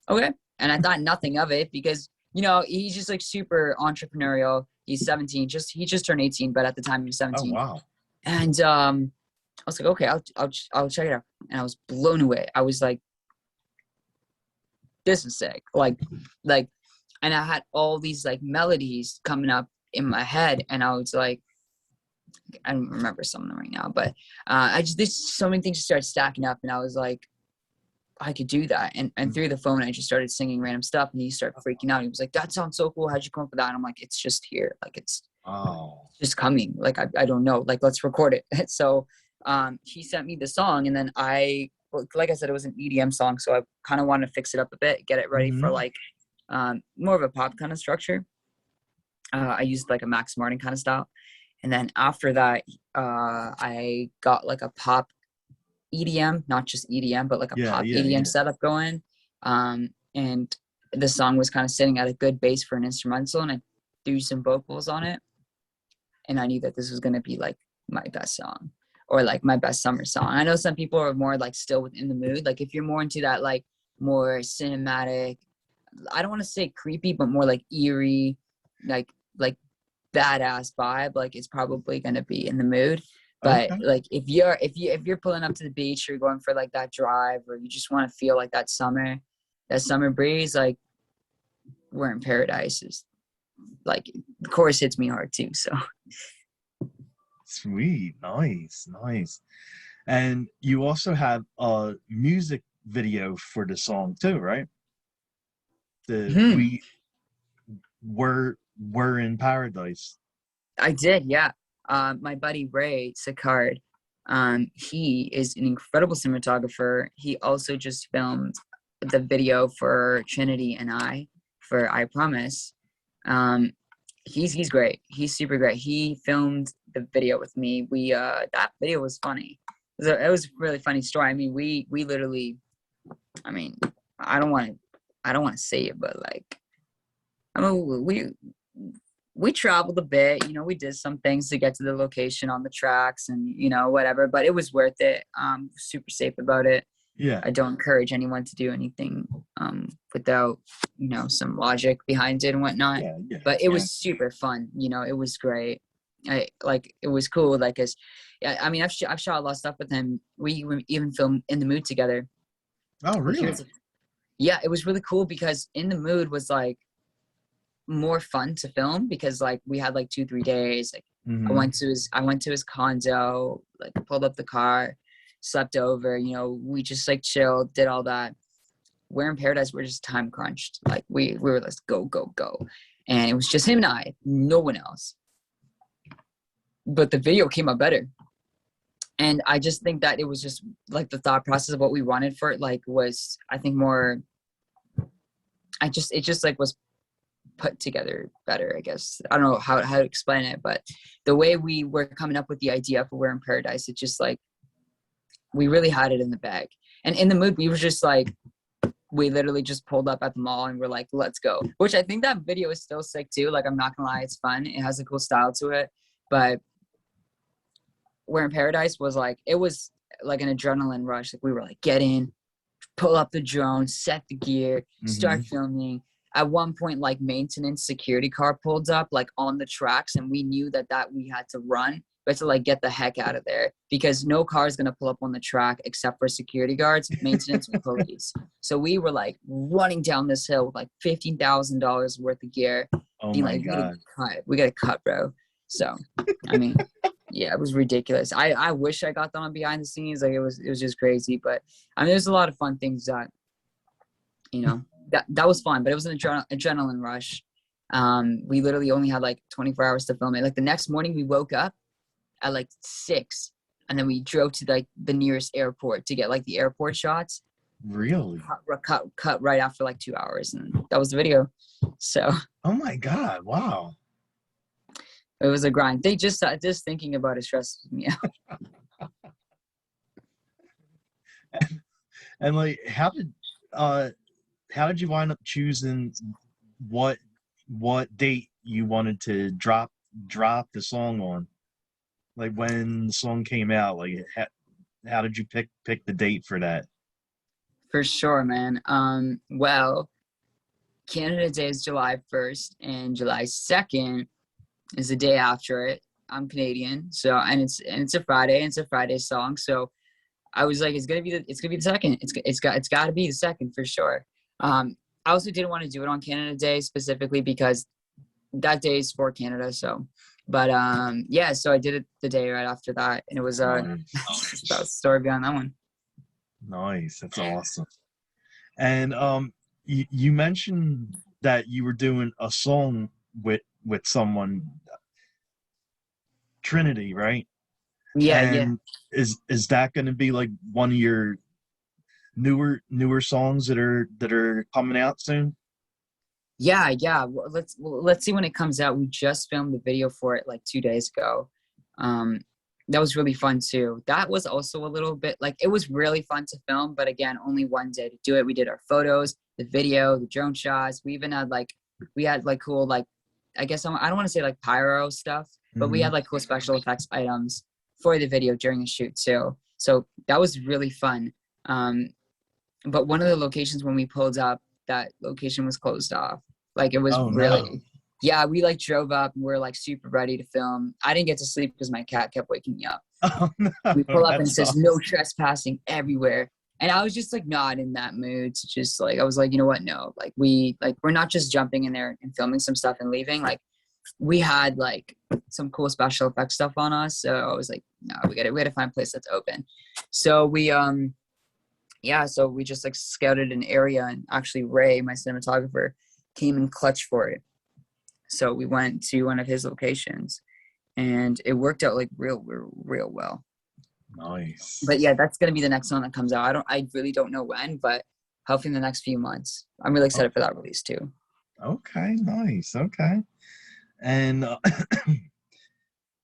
Speaker 2: okay. And I thought nothing of it because you know, he's just like super entrepreneurial. He's 17, he just turned 18, but at the time he was
Speaker 1: Oh
Speaker 2: 17.
Speaker 1: wow.
Speaker 2: And I was like, okay, I'll check it out. And I was blown away. I was like, this is sick. Like, and I had all these like melodies coming up in my head, and I was like, I don't remember some of them right now, but there's so many things just started stacking up, and I was like, I could do that. And through the phone, I just started singing random stuff, and he started freaking out. He was like, that sounds so cool. How'd you come up with that? And I'm like, it's just here. Like, it's just coming. Like, I don't know. Like, let's record it. So he sent me the song, and then like I said, it was an EDM song, so I kind of wanted to fix it up a bit, get it ready for like more of a pop kind of structure. I used like a Max Martin kind of style. And then after that, I got like a pop EDM, not just EDM, but like a pop EDM setup going. And the song was kind of sitting at a good base for an instrumental, and I threw some vocals on it. And I knew that this was going to be like my best song, or like my best summer song. I know some people are more like still within the mood. Like if you're more into that, like more cinematic, I don't want to say creepy, but more like eerie, like badass vibe, like it's probably going to be in the mood. But like if you're pulling up to the beach, or you're going for like that drive, or you just want to feel like that summer breeze, like We're in Paradise is like, the chorus hits me hard too. So
Speaker 1: sweet. Nice. And you also had a music video for the song too, right? We were in Paradise.
Speaker 2: I did, yeah. My buddy Ray Sicard, he is an incredible cinematographer. He also just filmed the video for Trinity and for I Promise. He's great. He's super great. He filmed the video with me. We that video was funny. It was a really funny story. I mean, we literally, I mean, I don't want to say it, but like, I mean, we traveled a bit, you know, we did some things to get to the location on the tracks and, you know, whatever, but it was worth it. Super safe about it.
Speaker 1: Yeah.
Speaker 2: I don't encourage anyone to do anything without, you know, some logic behind it and whatnot.
Speaker 1: Yeah.
Speaker 2: But it was super fun. You know, it was great. It was cool. Like, I mean, I've shot a lot of stuff with him. We even filmed In the Mood together.
Speaker 1: Oh, really?
Speaker 2: Yeah, it was really cool because In the Mood was like more fun to film because like we had like 2-3 days. Like I went to his condo, like pulled up the car, slept over, you know, we just like chilled, did all that. We're in Paradise, we're just time crunched. Like we were let's go. And it was just him and I, no one else. But the video came out better. And I just think that it was just like the thought process of what we wanted for it, like was I think more it just like was put together better, I guess. I don't know how to explain it, but the way we were coming up with the idea for We're in Paradise, it just like we really had it in the bag. And In the Mood, we were just like, we literally just pulled up at the mall and we're like, let's go. Which I think that video is still sick too. Like, I'm not gonna lie, it's fun. It has a cool style to it. But We're in Paradise was like, it was like an adrenaline rush. Like we were like, get in, pull up the drone, set the gear, start filming. At one point, like maintenance security car pulled up like on the tracks, and we knew that we had to run. We had to like get the heck out of there because no car is gonna pull up on the track except for security guards, maintenance, and police. So we were like running down this hill with like $15,000 worth of gear.
Speaker 1: Oh
Speaker 2: being
Speaker 1: my
Speaker 2: like,
Speaker 1: God.
Speaker 2: we gotta cut, bro. So I mean, yeah, it was ridiculous. I wish I got that on behind the scenes. Like it was just crazy. But I mean, there's a lot of fun things that, you know, that was fun, but it was an adrenaline rush. We literally only had like 24 hours to film it. Like the next morning we woke up at like 6 and then we drove to like the nearest airport to get like the airport shots.
Speaker 1: Really?
Speaker 2: Cut right after like 2 hours, and that was the video. So
Speaker 1: oh my God, wow.
Speaker 2: It was a grind. They just thinking about it stresses me out.
Speaker 1: And like how did you wind up choosing what date you wanted to drop the song on? Like when the song came out, like how did you pick the date for that?
Speaker 2: For sure, man. Well, Canada Day is July 1st, and July 2nd is the day after it. I'm Canadian, so and it's a Friday, and it's a Friday song. So I was like, it's gonna be the second. It's got to be the second for sure. I also didn't want to do it on Canada Day specifically because that day is for Canada. So, but yeah, so I did it the day right after that, and it was
Speaker 1: Nice.
Speaker 2: that was the story behind that one.
Speaker 1: Nice. That's awesome. And you mentioned that you were doing a song with someone, Trinity, right?
Speaker 2: Yeah, yeah.
Speaker 1: And is that going to be like one of your newer songs that are coming out soon?
Speaker 2: Yeah. Let's see when it comes out. We just filmed the video for it like 2 days ago. That was really fun too. That was also a little bit like it was really fun to film, but again, only one day to do it. We did our photos, the video, the drone shots. We even had like cool like I guess I don't want to say like pyro stuff, but we
Speaker 1: Mm-hmm.
Speaker 2: had like cool special effects items for the video during the shoot too. So that was really fun. But one of the locations when we pulled up, that location was closed off. Like it was
Speaker 1: Oh no.
Speaker 2: really, yeah, we like drove up and we're like super ready to film. I didn't get to sleep because my cat kept waking me up.
Speaker 1: Oh no.
Speaker 2: We pull up and
Speaker 1: That
Speaker 2: it says no
Speaker 1: sucks.
Speaker 2: trespassing everywhere. And I was just like not in that mood to just like, I was like, you know what? No, we're not just jumping in there and filming some stuff and leaving. Like we had like some cool special effects stuff on us. So I was like, no, we gotta find a place that's open. So yeah, so we just like scouted an area and actually Ray, my cinematographer, came in clutch for it. So we went to one of his locations and it worked out like real well.
Speaker 1: Nice.
Speaker 2: But yeah, that's gonna be the next one that comes out. I really don't know when, but hopefully in the next few months. I'm really excited for that release too.
Speaker 1: Okay, nice. Okay. And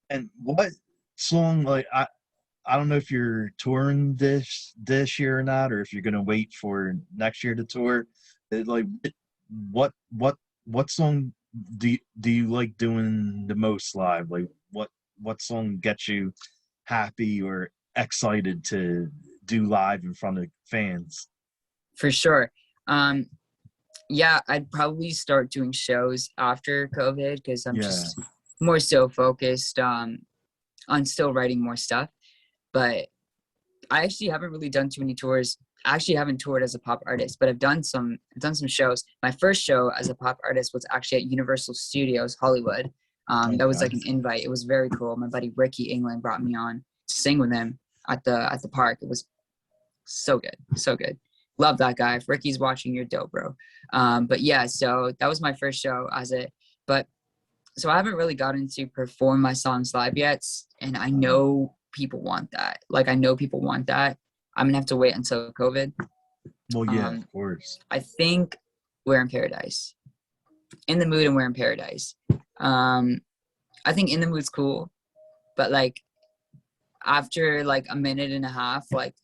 Speaker 1: and what song like I don't know if you're touring this year or not, or if you're gonna wait for next year to tour. Like, what song do you like doing the most live? Like, what song gets you happy or excited to do live in front of fans?
Speaker 2: For sure. Um, yeah, I'd probably start doing shows after COVID because I'm
Speaker 1: Yeah.
Speaker 2: just more so focused on still writing more stuff. But I actually haven't really done too many tours. I actually haven't toured as a pop artist, but I've done some shows. My first show as a pop artist was actually at Universal Studios Hollywood. That was like
Speaker 1: Okay.
Speaker 2: an invite. It was very cool. My buddy Ricky England brought me on to sing with him at the park. It was so good, so good. Love that guy. If Ricky's watching, you're dope, bro. But yeah, so that was my first show as it. But so I haven't really gotten to perform my songs live yet, and I know people want that. Like I know people want that. I'm gonna have to wait until COVID.
Speaker 1: Well, yeah,
Speaker 2: Um,
Speaker 1: of course.
Speaker 2: I think We're in Paradise, In the Mood, and We're in Paradise. I think In the Mood's cool, but like after like a minute and a half, like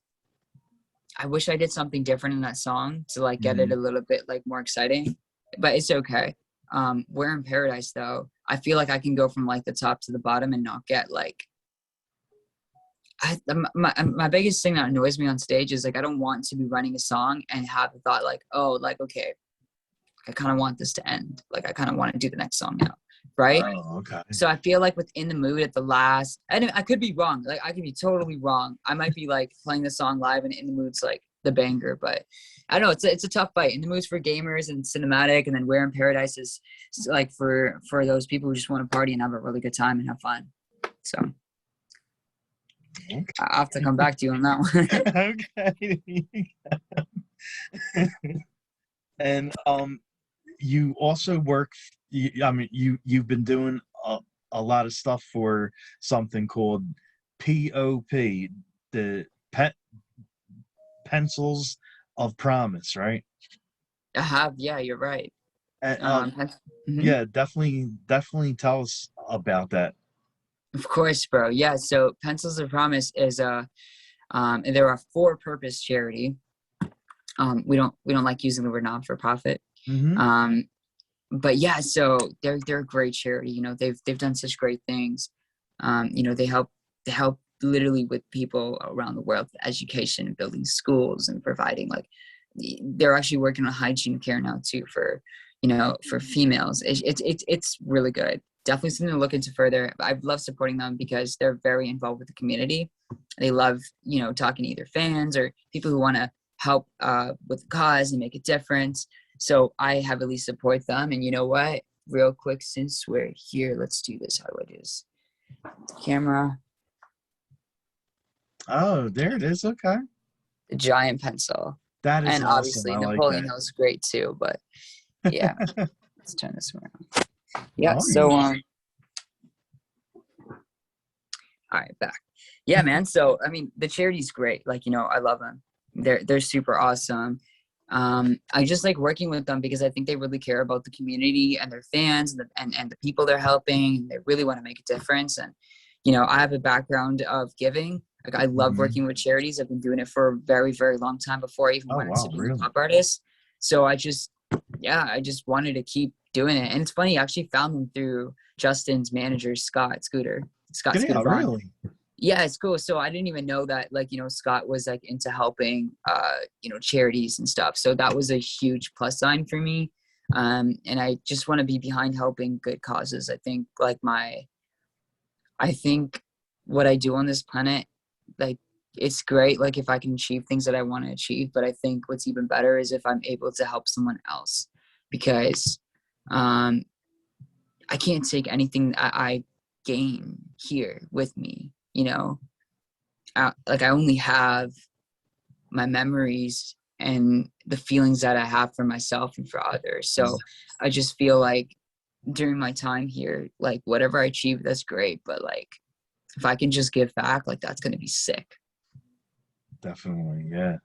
Speaker 2: I wish I did something different in that song to like get it
Speaker 1: Mhm.
Speaker 2: a little bit like more exciting, but it's okay. We're in Paradise though. I feel like I can go from like the top to the bottom and not get like my biggest thing that annoys me on stage is like I don't want to be running a song and have the thought like, oh, like okay, I kind of want this to end. Like I kind of want to do the next song now, right?
Speaker 1: Oh, okay.
Speaker 2: So I feel like within the mood at the last, and I could be wrong. Like I could be totally wrong. I might be like playing the song live and in the mood's like the banger, but I don't know. It's a tough fight. In the mood's for gamers and cinematic, and then Where in Paradise is like for those people who just want to party and have a really good time and have fun. So
Speaker 1: Okay.
Speaker 2: I have to come back to you on that
Speaker 1: Okay. And you also work. I mean, you've been doing a lot of stuff for something called POP, the pet pencils of promise, right?
Speaker 2: one. I have, yeah, you're right.
Speaker 1: And,
Speaker 2: Mhm.
Speaker 1: yeah, definitely tell us about that.
Speaker 2: Of course, bro. Yeah. So Pencils of Promise is and they're a for-purpose charity. We don't like using the word non-for-profit.
Speaker 1: Mm-hmm.
Speaker 2: Um, but yeah, so they're a great charity. You know, they've done such great things. You know, they help literally with people around the world with education and building schools and providing like they're actually working on hygiene care now too for you know, for females. It's really good. Definitely something to look into further. I love supporting them because they're very involved with the community. They love, you know, talking to either fans or people who want to help with the cause and make a difference. So I heavily support them. And you know what? Real quick, since we're here, let's do this. How do I do this? Camera,
Speaker 3: Oh, there it is. Okay.
Speaker 2: the giant pencil.
Speaker 3: That is
Speaker 2: And
Speaker 3: awesome.
Speaker 2: obviously
Speaker 3: I like
Speaker 2: Napoleon
Speaker 3: that.
Speaker 2: Hill's great too, but yeah. Let's turn this around. Yeah,
Speaker 3: Nice.
Speaker 2: so all right, back. Yeah, man. So I mean the charity's great. Like, you know, I love them. They're super awesome. I just like working with them because I think they really care about the community and their fans and the people they're helping. They really want to make a difference. And, you know, I have a background of giving. Like I love working with charities. I've been doing it for a very, very long time before I even went into being a pop artist. So I just wanted to keep doing it. And it's funny, I actually found them through Justin's manager, Scott Scooter.
Speaker 3: Yeah, really?
Speaker 2: Yeah, it's cool. So I didn't even know that, like, you know, Scott was like into helping, you know, charities and stuff. So that was a huge plus sign for me. And I just want to be behind helping good causes. I think what I do on this planet, like, it's great. Like if I can achieve things that I want to achieve, but I think what's even better is if I'm able to help someone else, because, I can't take anything that I gain here with me. You know, like I only have my memories and the feelings that I have for myself and for others. So I just feel like during my time here, like whatever I achieve, that's great. But like, if I can just give back, like that's going to be sick.
Speaker 3: Definitely. Yeah.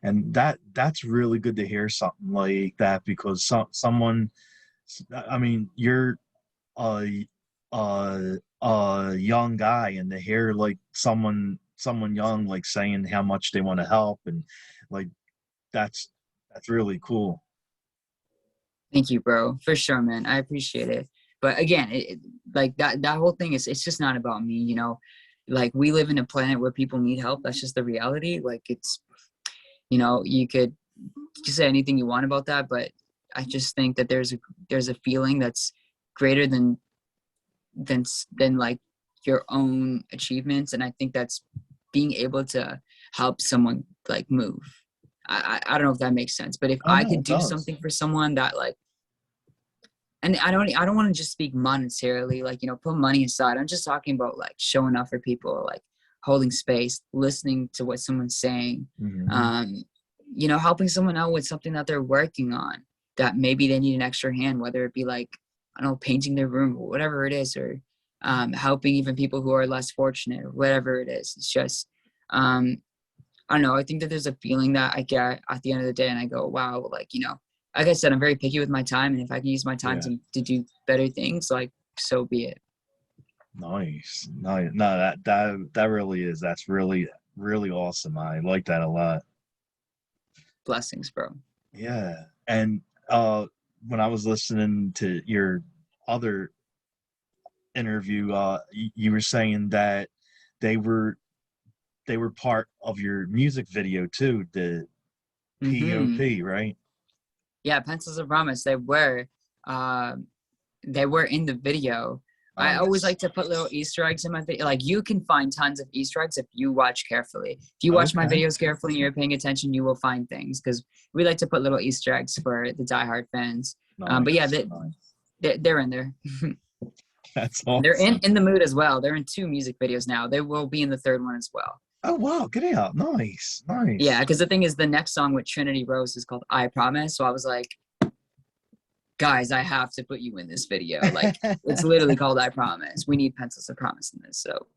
Speaker 3: And that's really good to hear something like that, because someone, I mean, you're a young guy, and to hear like someone young like saying how much they want to help, and like that's really cool.
Speaker 2: Thank you, bro. For sure, man. I appreciate it. But again, like that whole thing it's just not about me, you know. Like we live in a planet where people need help. That's just the reality. Like it's, you know, you could say anything you want about that, but I just think that there's a feeling that's greater than like your own achievements, and I think that's being able to help someone like move. I don't know if that makes sense, but if I
Speaker 3: No,
Speaker 2: could
Speaker 3: it
Speaker 2: do
Speaker 3: does.
Speaker 2: something for someone that like, and I don't want to just speak monetarily, like, you know, put money aside. I'm just talking about like showing up for people, like holding space, listening to what someone's saying, you know, helping someone out with something that they're working on that maybe they need an extra hand, whether it be like, I don't know, painting their room or whatever it is, or helping even people who are less fortunate or whatever it is. It's just, I don't know. I think that there's a feeling that I get at the end of the day and I go, wow, like, you know, like I said, I'm very picky with my time, and if I can use my time to do better things, like, so be it.
Speaker 3: Nice. No, that really is. That's really, really awesome. I like that a lot.
Speaker 2: Blessings, bro.
Speaker 3: Yeah. And when I was listening to your other interview, you were saying that they were part of your music video too, the POP, right?
Speaker 2: Yeah, Pencils of Promise. They were in the video. I always like to put little Easter eggs in my video. Like you can find tons of Easter eggs if you watch carefully. If you watch my videos carefully and you're paying attention, you will find things, because we like to put little Easter eggs for the diehard fans.
Speaker 3: Nice.
Speaker 2: But yeah, they're in there.
Speaker 3: That's awesome.
Speaker 2: They're in the mood as well. They're in 2 music videos now. They will be in the 3rd one as well.
Speaker 3: Oh wow, get out. Nice.
Speaker 2: Yeah, because the thing is, the next song with Trinity Rose is called I Promise. So I was like, guys, I have to put you in this video. Like, it's literally called I Promise. We need Pencils of Promise in this. So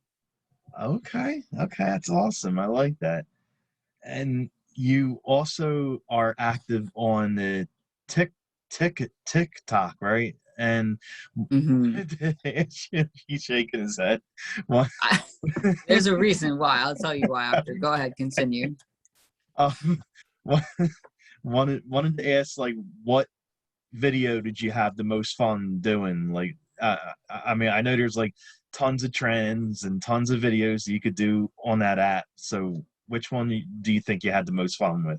Speaker 3: okay, that's awesome. I like that. And you also are active on the TikTok, right? And he's shaking his head.
Speaker 2: There's a reason why. I'll tell you why after. Go ahead, continue.
Speaker 3: Wanted to ask, like, what video did you have the most fun doing? Like, I mean, I know there's like tons of trends and tons of videos you could do on that app. So which one do you think you had the most fun with?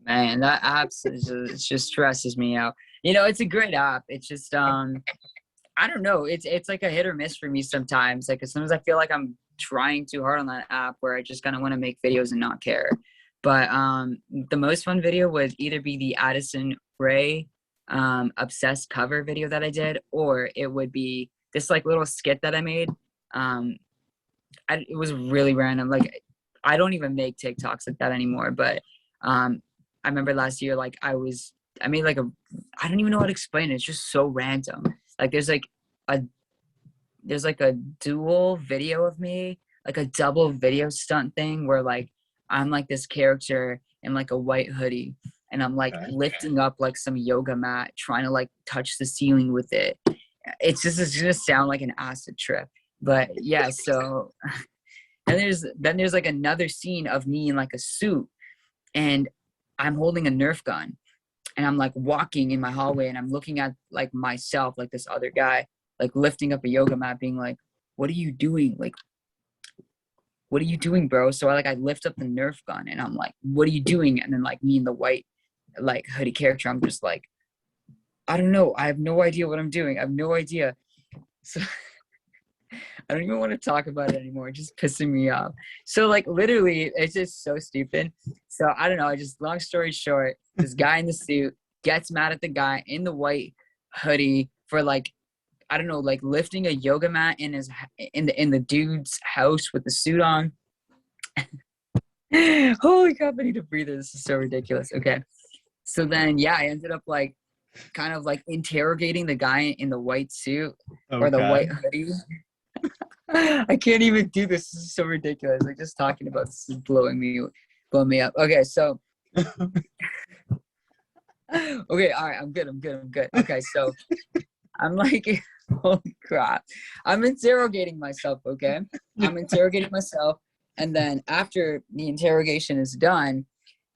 Speaker 2: Man, that app just stresses me out. You know, it's a great app. It's just I don't know. It's like a hit or miss for me sometimes. Like sometimes I feel like I'm trying too hard on that app where I just kind of want to make videos and not care. But the most fun video would either be the Addison Rae obsessed cover video that I did, or it would be this like little skit that I made. It was really random. Like I don't even make TikToks like that anymore. But I remember last year, like I made like I don't even know how to explain it. It's just so random. Like there's like a dual video of me, like a double video stunt thing where like I'm like this character in like a white hoodie and I'm like lifting up like some yoga mat, trying to like touch the ceiling with it. It's gonna sound like an acid trip. But yeah, so then there's like another scene of me in like a suit and I'm holding a Nerf gun. And I'm like walking in my hallway and I'm looking at like myself, like this other guy, like lifting up a yoga mat being like, what are you doing? Like, what are you doing, bro? So I lift up the Nerf gun and I'm like, what are you doing? And then like me in the white, like hoodie character, I'm just like, I don't know. I have no idea what I'm doing. I have no idea. So I don't even want to talk about it anymore. It's just pissing me off. So like literally it's just so stupid. So I don't know. Long story short, this guy in the suit gets mad at the guy in the white hoodie for like, I don't know, like lifting a yoga mat in the dude's house with the suit on. Holy crap, I need to breathe. This is so ridiculous. Okay. So then, yeah, I ended up like kind of like interrogating the guy in the white suit or the white hoodie. I can't even do this. This is so ridiculous. Like just talking about this is blowing me up. Okay, so okay, all right, I'm good. Okay, so I'm like, holy crap. I'm interrogating myself, okay? I'm interrogating myself, and then after the interrogation is done,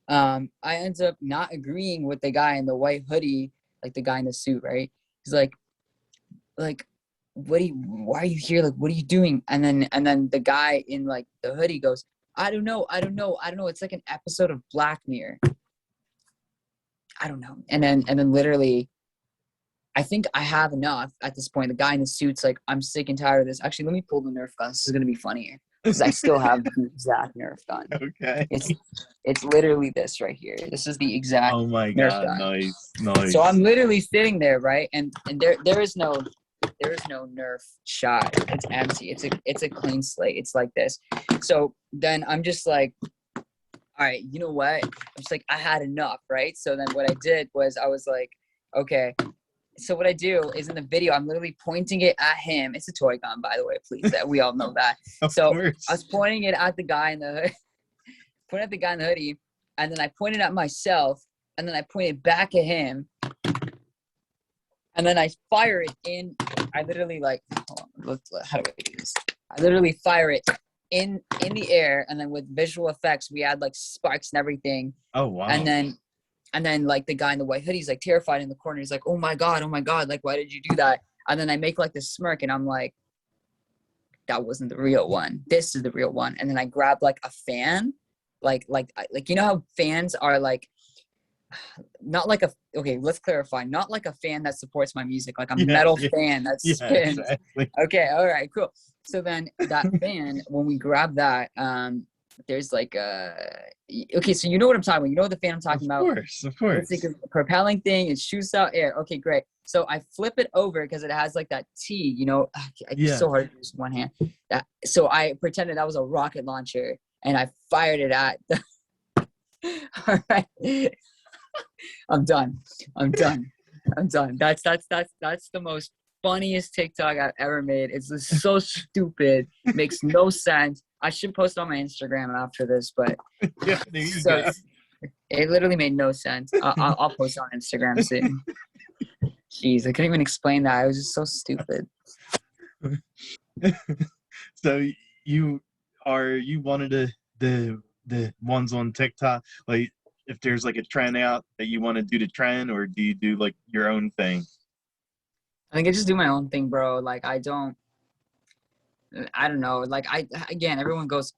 Speaker 2: I end up not agreeing with the guy in the white hoodie, like the guy in the suit, right? He's like why are you here? Like, what are you doing? And then the guy in like the hoodie goes, I don't know. It's like an episode of Black Mirror. I don't know. And then literally, I think I have enough at this point. The guy in the suit's like, I'm sick and tired of this. Actually, let me pull the Nerf gun. This is going to be funnier because I still have the exact Nerf gun.
Speaker 3: Okay.
Speaker 2: It's literally this right here. This is the exact
Speaker 3: Oh my
Speaker 2: Nerf
Speaker 3: God.
Speaker 2: gun.
Speaker 3: Nice.
Speaker 2: So I'm literally sitting there, right? And there is no Nerf shot. It's empty. It's a clean slate. It's like this. So then I'm just like, all right, you know what? I'm just like, I had enough, right? So then what I did was I was like, okay. So what I do is in the video, I'm literally pointing it at him. It's a toy gun, by the way, please. We all know that. So I was pointing it at the guy in the hoodie, and then I pointed at myself, and then I pointed back at him, and then I fire it in. I literally like, hold on, how do I do this? I literally fire it in the air, and then with visual effects, we add like sparks and everything.
Speaker 3: Oh wow!
Speaker 2: And then like the guy in the white hoodie's like terrified in the corner. He's like, oh my god, like why did you do that? And then I make like this smirk, and I'm like, that wasn't the real one. This is the real one. And then I grab like a fan, like you know how fans are like. Not like okay, let's clarify. Not like a fan that supports my music, like a metal fan that spins. Exactly. Okay, all right, cool. So then that fan, when we grab that, there's like okay, so you know what I'm talking about. You know the fan I'm talking about.
Speaker 3: Of course.
Speaker 2: It's like a propelling thing. It shoots out air. Okay, great. So I flip it over because it has like that T, you know. It's so hard to use one hand. So I pretended that was a rocket launcher and I fired it at the all right. I'm done. That's the most funniest TikTok I've ever made. It's just so stupid. Makes no sense. I should post on my Instagram after this, but
Speaker 3: yeah, there you go.
Speaker 2: It literally made no sense. I'll post on Instagram soon. Jeez, I couldn't even explain that. It was just so stupid.
Speaker 3: So you one of the ones on TikTok, like if there's like a trend out that you want to do the trend, or do you do like your own thing?
Speaker 2: I think I just do my own thing, bro. Like I don't know. Like everyone goes,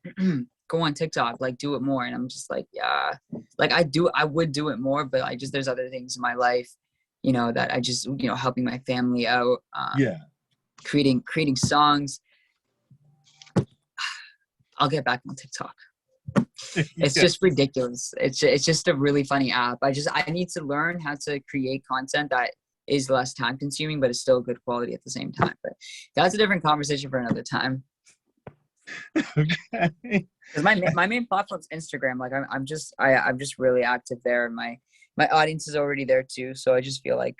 Speaker 2: go on TikTok, like do it more. And I'm just like, yeah, like I would do it more, but I just, there's other things in my life, you know, that I just, you know, helping my family out,
Speaker 3: Yeah.
Speaker 2: creating songs. I'll get back on TikTok. It's
Speaker 3: Yeah.
Speaker 2: just ridiculous. It's just a really funny app. I need to learn how to create content that is less time consuming, but is still good quality at the same time. But that's a different conversation for another time.
Speaker 3: Okay.
Speaker 2: Because my main platform's Instagram. Like I'm just really active there, and my audience is already there too. So I just feel like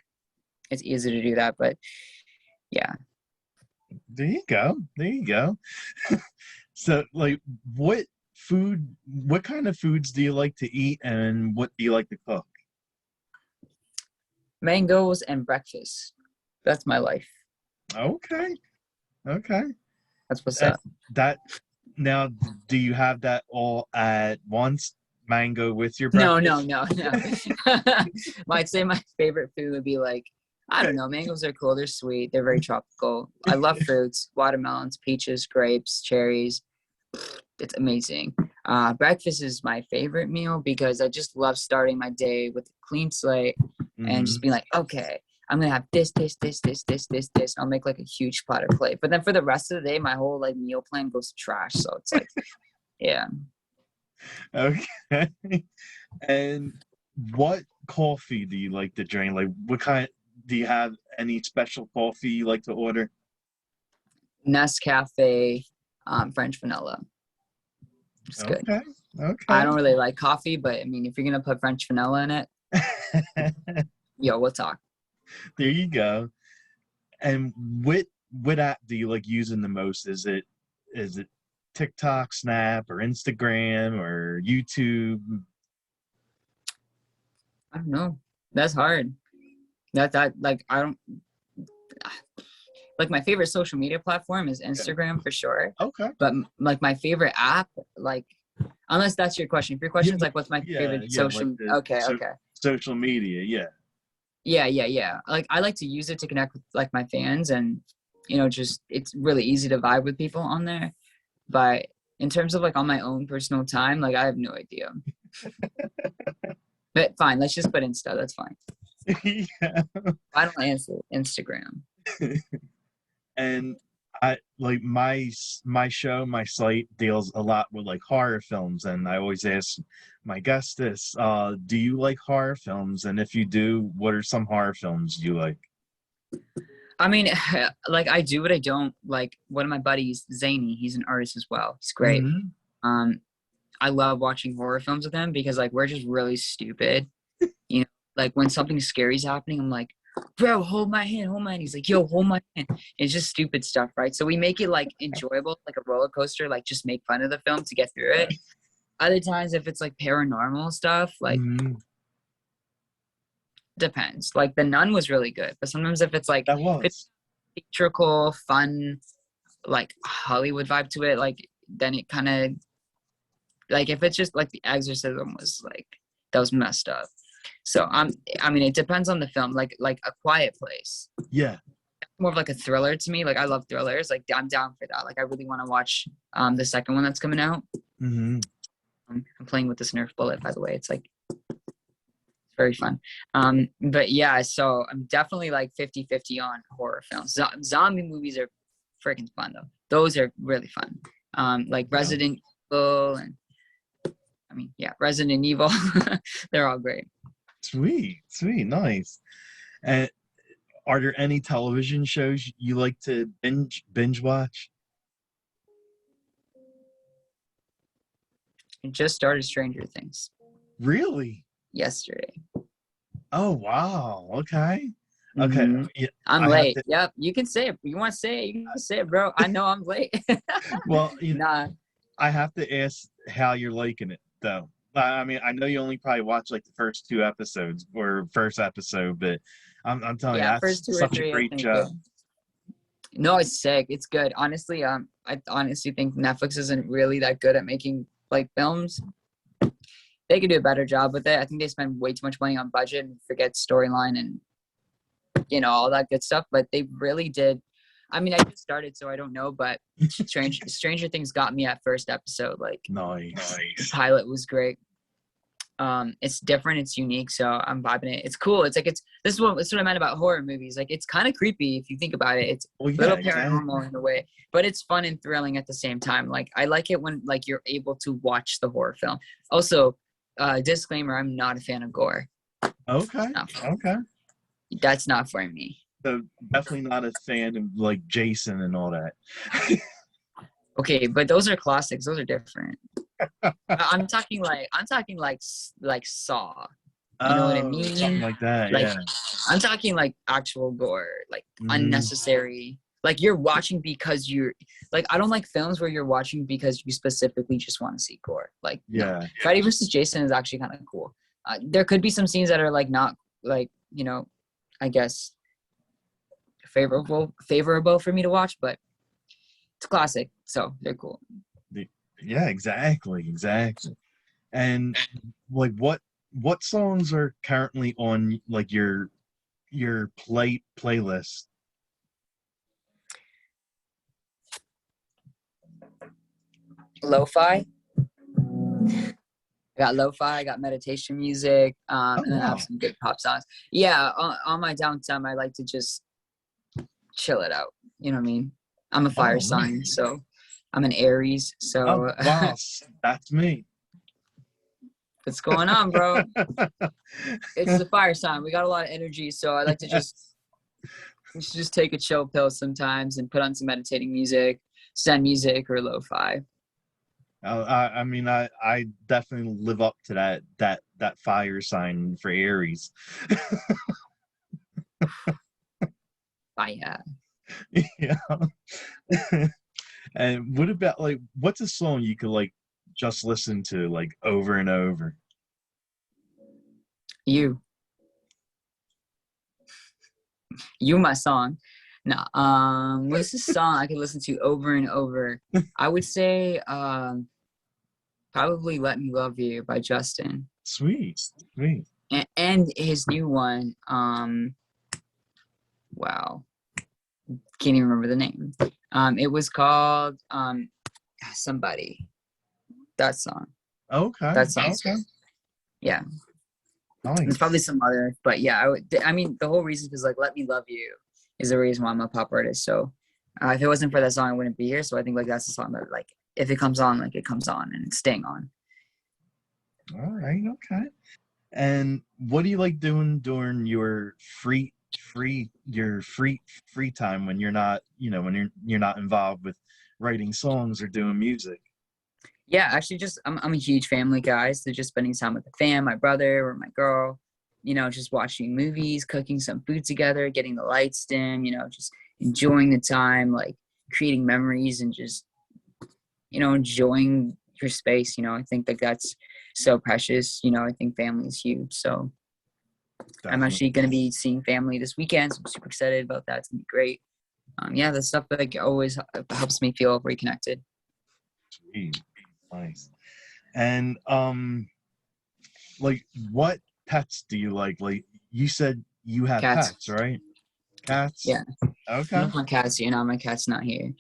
Speaker 2: it's easy to do that. But yeah.
Speaker 3: There you go. There you go. So, like, what kind of foods do you like to eat, and what do you like to cook?
Speaker 2: Mangoes and breakfast. That's my life.
Speaker 3: Okay. Okay.
Speaker 2: That's what's up.
Speaker 3: That now, do you have that all at once? Mango with your
Speaker 2: No.
Speaker 3: breakfast?
Speaker 2: I'd say my favorite food would be like, I don't know, mangoes are cool. They're sweet. They're very tropical. I love fruits, watermelons, peaches, grapes, cherries. It's amazing. Breakfast is my favorite meal because I just love starting my day with a clean slate and just being like, okay, I'm gonna have this. I'll make like a huge platter plate. But then for the rest of the day, my whole like meal plan goes to trash. So it's like, yeah.
Speaker 3: Okay. And what coffee do you like to drink? Like, what kind? Do you have any special coffee you like to order?
Speaker 2: Nescafe, French vanilla. It's good.
Speaker 3: Okay. Okay.
Speaker 2: I don't really like coffee, but I mean, if you're gonna put French vanilla in it, yo, we'll talk.
Speaker 3: There you go. And what app do you like using the most? Is it TikTok, Snap, or Instagram, or YouTube?
Speaker 2: I don't know. That's hard. That like I don't like my favorite social media platform is Instagram for sure.
Speaker 3: Okay.
Speaker 2: But like my favorite app, like unless that's your question. If your question is like what's my favorite social
Speaker 3: like
Speaker 2: okay.
Speaker 3: social media, yeah.
Speaker 2: Yeah. Like I like to use it to connect with like my fans and you know, just it's really easy to vibe with people on there. But in terms of like on my own personal time, like I have no idea. But fine, let's just put Insta. That's fine.
Speaker 3: Yeah.
Speaker 2: I don't answer Instagram.
Speaker 3: And I like my site deals a lot with like horror films, and I always ask my guests this, do you like horror films? And if you do, what are some horror films you like?
Speaker 2: I mean, like I do, but I don't. Like one of my buddies, Zany, he's an artist as well. He's great. I love watching horror films with him because like we're just really stupid. You know, like when something scary's happening, I'm like, bro, hold my hand. He's like, yo, hold my hand. It's just stupid stuff, right? So we make it like enjoyable, like a roller coaster, like just make fun of the film to get through it. Other times, if it's like paranormal stuff, like depends. Like The Nun was really good, but sometimes if it's like it's theatrical, fun, like Hollywood vibe to it, like then it kind of like if it's just like The Exorcism was like that was messed up. So I mean, it depends on the film. Like A Quiet Place.
Speaker 3: Yeah.
Speaker 2: More of like a thriller to me. Like I love thrillers. Like I'm down for that. Like I really want to watch the second one that's coming out. I'm playing with this Nerf bullet, by the way. It's like it's very fun. But yeah, so I'm definitely like 50-50 on horror films. Zombie movies are freaking fun though. Those are really fun. Like Resident Evil and I mean, yeah, Resident Evil. They're all great.
Speaker 3: Sweet, nice. And are there any television shows you like to binge watch?
Speaker 2: I just started Stranger Things.
Speaker 3: Really?
Speaker 2: Yesterday.
Speaker 3: Oh wow. Okay. Yeah,
Speaker 2: I'm late. Yep. You can say it. You want to say it? You can say it, bro. I know I'm late.
Speaker 3: Well,
Speaker 2: nah.
Speaker 3: I have to ask how you're liking it, though. I mean, I know you only probably watched like the first 2 episodes or first episode, but I'm telling you, that's such a great job.
Speaker 2: No, it's sick. It's good. Honestly, I honestly think Netflix isn't really that good at making like films. They could do a better job with it. I think they spend way too much money on budget and forget storyline and you know all that good stuff. But they really did I mean, I just started, so I don't know, but Stranger Things got me at first episode. Like,
Speaker 3: Nice.
Speaker 2: the pilot was great. It's different, it's unique, so I'm vibing it. It's cool. It's like this is what I meant about horror movies. Like, it's kind of creepy if you think about it. It's a little paranormal in a way, but it's fun and thrilling at the same time. Like, I like it when like you're able to watch the horror film. Also, disclaimer: I'm not a fan of gore.
Speaker 3: Okay. Okay.
Speaker 2: That's not for me.
Speaker 3: So definitely not a fan of like Jason and all that.
Speaker 2: Okay, but those are classics. Those are different. I'm talking like Saw. You know what I mean?
Speaker 3: Something like that.
Speaker 2: Like,
Speaker 3: yeah.
Speaker 2: I'm talking like actual gore, like unnecessary. Like, you're watching because you're like, I don't like films where you're watching because you specifically just want to see gore. Like,
Speaker 3: Yeah.
Speaker 2: no. Freddy vs. Jason is actually kind of cool. There could be some scenes that are like not like, you know, I guess favorable for me to watch, but it's a classic, so they're cool.
Speaker 3: Yeah, exactly. And like, what songs are currently on like your playlist?
Speaker 2: Lo-fi. I got lo-fi, I got meditation music, and then I have some good pop songs. Yeah, on my downtime, I like to just chill it out. You know what I mean? I'm a fire sign, so I'm an Aries. So
Speaker 3: wow, that's me.
Speaker 2: What's going on, bro? It's the fire sign. We got a lot of energy, so I like to just take a chill pill sometimes and put on some meditating music, Zen music, or lo-fi.
Speaker 3: I mean, I definitely live up to that fire sign for Aries.
Speaker 2: Yeah.
Speaker 3: Yeah. And what about like, what's a song you could like just listen to like over and over?
Speaker 2: You, my song. No, what's the song I could listen to over and over? I would say probably "Let Me Love You" by Justin.
Speaker 3: Sweet.
Speaker 2: And his new one, wow, can't even remember the name. It was called Somebody. That song.
Speaker 3: Okay.
Speaker 2: That song.
Speaker 3: Okay.
Speaker 2: Yeah.
Speaker 3: Nice.
Speaker 2: There's probably some other, but yeah, I mean, the whole reason is like "Let Me Love You" is the reason why I'm a pop artist. So if it wasn't for that song, I wouldn't be here. So I think like that's the song that like if it comes on, like it comes on and it's staying on.
Speaker 3: All right. Okay. And what do you like doing during your free time when you're not, you know, when you're not involved with writing songs or doing music?
Speaker 2: Yeah, actually, just I'm a huge family guy, so just spending time with the fam, my brother or my girl, you know, just watching movies, cooking some food together, getting the lights dim, you know, just enjoying the time, like creating memories and just, you know, enjoying your space. You know, I think that that's so precious. You know, I think family is huge. So
Speaker 3: Definitely.
Speaker 2: I'm actually going to be seeing family this weekend, so I'm super excited about that. It's going to be great. Yeah, the stuff that like always helps me feel reconnected.
Speaker 3: Sweet. Nice. And like, what pets do you like? Like you said you have pets, right? Cats?
Speaker 2: Yeah.
Speaker 3: Okay.
Speaker 2: One of my cats, you know, my cat's not here.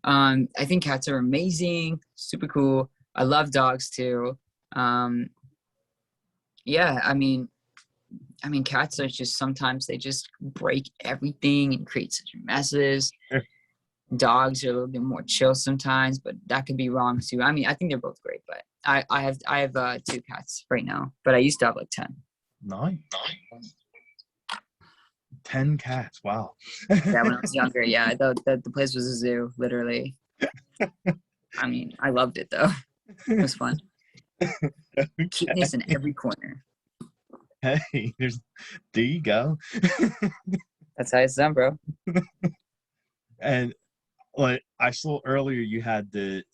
Speaker 2: I think cats are amazing, super cool. I love dogs too. Yeah, I mean, cats are just sometimes they just break everything and create such messes. Dogs are a little bit more chill sometimes, but that could be wrong too. I mean, I think they're both great, but I have 2 cats right now, but I used to have like 10.
Speaker 3: Nice. 10 cats. Wow.
Speaker 2: Yeah, when I was younger, yeah, the place was a zoo, literally. I mean, I loved it though. It was fun. Okay. Cuteness in every corner.
Speaker 3: Hey, there you go.
Speaker 2: That's how it's done, bro.
Speaker 3: And like I saw earlier, you had the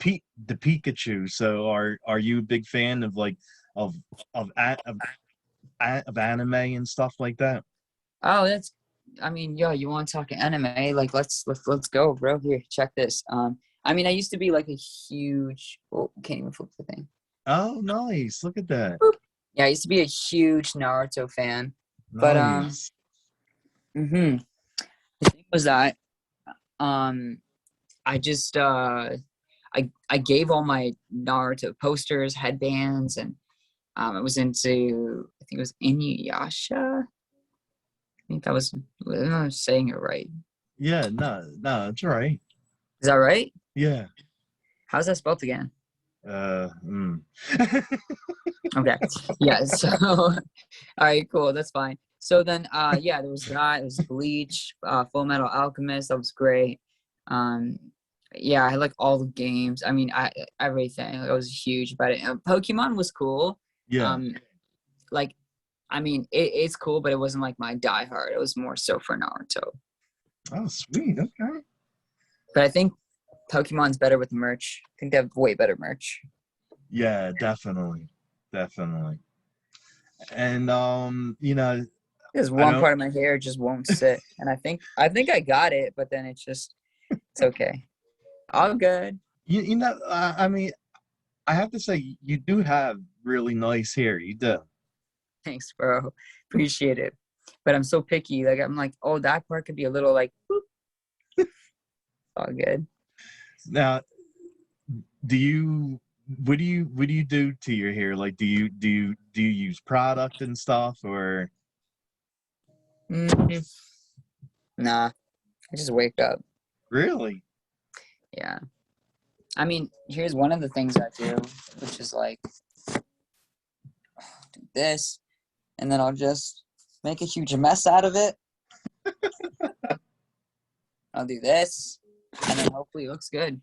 Speaker 3: Pikachu. So are you a big fan of like of anime and stuff like that?
Speaker 2: Oh, I mean, yo, you want to talk anime? Like, let's go, bro. Here, check this. I mean, I used to be like a huge. Oh, can't even flip the thing.
Speaker 3: Oh, nice! Look at that.
Speaker 2: Yeah, I used to be a huge Naruto fan,
Speaker 3: nice.
Speaker 2: but the thing was that I just I gave all my Naruto posters, headbands, and I was into, I think it was Inuyasha. I think that was, I'm saying it right.
Speaker 3: Yeah, no, it's all right.
Speaker 2: Is that right?
Speaker 3: Yeah.
Speaker 2: How's that spelled again?
Speaker 3: Mm.
Speaker 2: Okay. Yeah. So, all right, cool. That's fine. So then, yeah, there was that. It was Bleach, Full Metal Alchemist. That was great. Um, yeah, I had like all the games. I mean, everything. I was huge about it. Pokemon was cool.
Speaker 3: Yeah.
Speaker 2: Like, I mean, it's cool, but it wasn't like my diehard. It was more so for Naruto.
Speaker 3: Oh, sweet. Okay.
Speaker 2: But I think Pokemon's better with merch. I think they have way better merch.
Speaker 3: Yeah, definitely. Definitely. And you know,
Speaker 2: There's
Speaker 3: I
Speaker 2: one
Speaker 3: don't
Speaker 2: part of my hair just won't sit, and I think I got it, but then it's okay. All good.
Speaker 3: you know I mean I have to say you do have really nice hair. You do.
Speaker 2: Thanks, bro. Appreciate it. But I'm so picky. Like I'm like, oh, that part could be a little like, boop. All good.
Speaker 3: Now, do you what do you do to your hair? Like do you use product and stuff or
Speaker 2: Mm, nah, I just wake up.
Speaker 3: really?
Speaker 2: Yeah. I mean, here's one of the things I do, which is like do this, and then I'll just make a huge mess out of it. I'll do this, and then hopefully it looks good.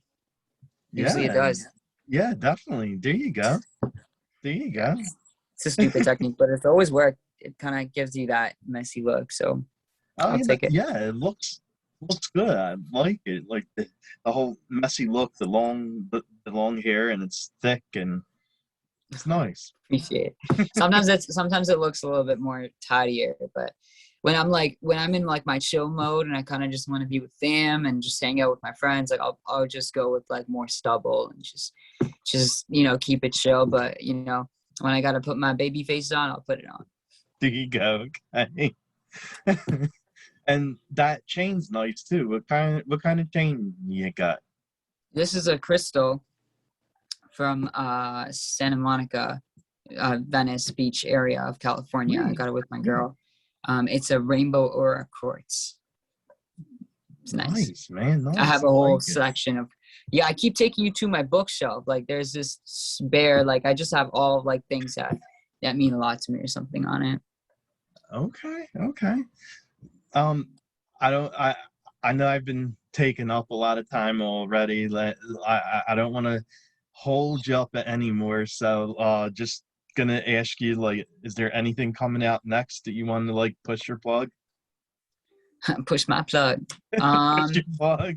Speaker 2: Usually it
Speaker 3: Yeah.
Speaker 2: does.
Speaker 3: Yeah, definitely. There you go. There you
Speaker 2: Yeah.
Speaker 3: go.
Speaker 2: It's a stupid technique, but it's always worked. It kind of gives you that messy look, so
Speaker 3: Oh,
Speaker 2: I'll take it.
Speaker 3: yeah, it looks good. I like it. Like the whole messy look, the long hair and it's thick and it's nice.
Speaker 2: Appreciate it. Sometimes it looks a little bit more tidier, but when I'm in like my chill mode and I kind of just want to be with them and just hang out with my friends, like I'll just go with like more stubble and just keep it chill. But when I gotta put my baby face on, I'll put it on.
Speaker 3: There you go. Okay. And that chain's nice too. What kind of chain you got?
Speaker 2: This is a crystal from Santa Monica, Venice Beach area of California. I
Speaker 3: Sweet.
Speaker 2: got it with my girl. It's a rainbow aura quartz. It's nice.
Speaker 3: Nice, man. Nice.
Speaker 2: I have a
Speaker 3: I
Speaker 2: whole
Speaker 3: like it.
Speaker 2: section of, yeah, I keep taking you to my bookshelf. Like there's this bear, like I just have all like things that mean a lot to me or something on it.
Speaker 3: Okay. Okay. I don't. I know I've been taking up a lot of time already. I don't want to hold you up anymore. So just gonna ask you like, is there anything coming out next that you want to like push your plug?
Speaker 2: Push my plug.
Speaker 3: Push your plug.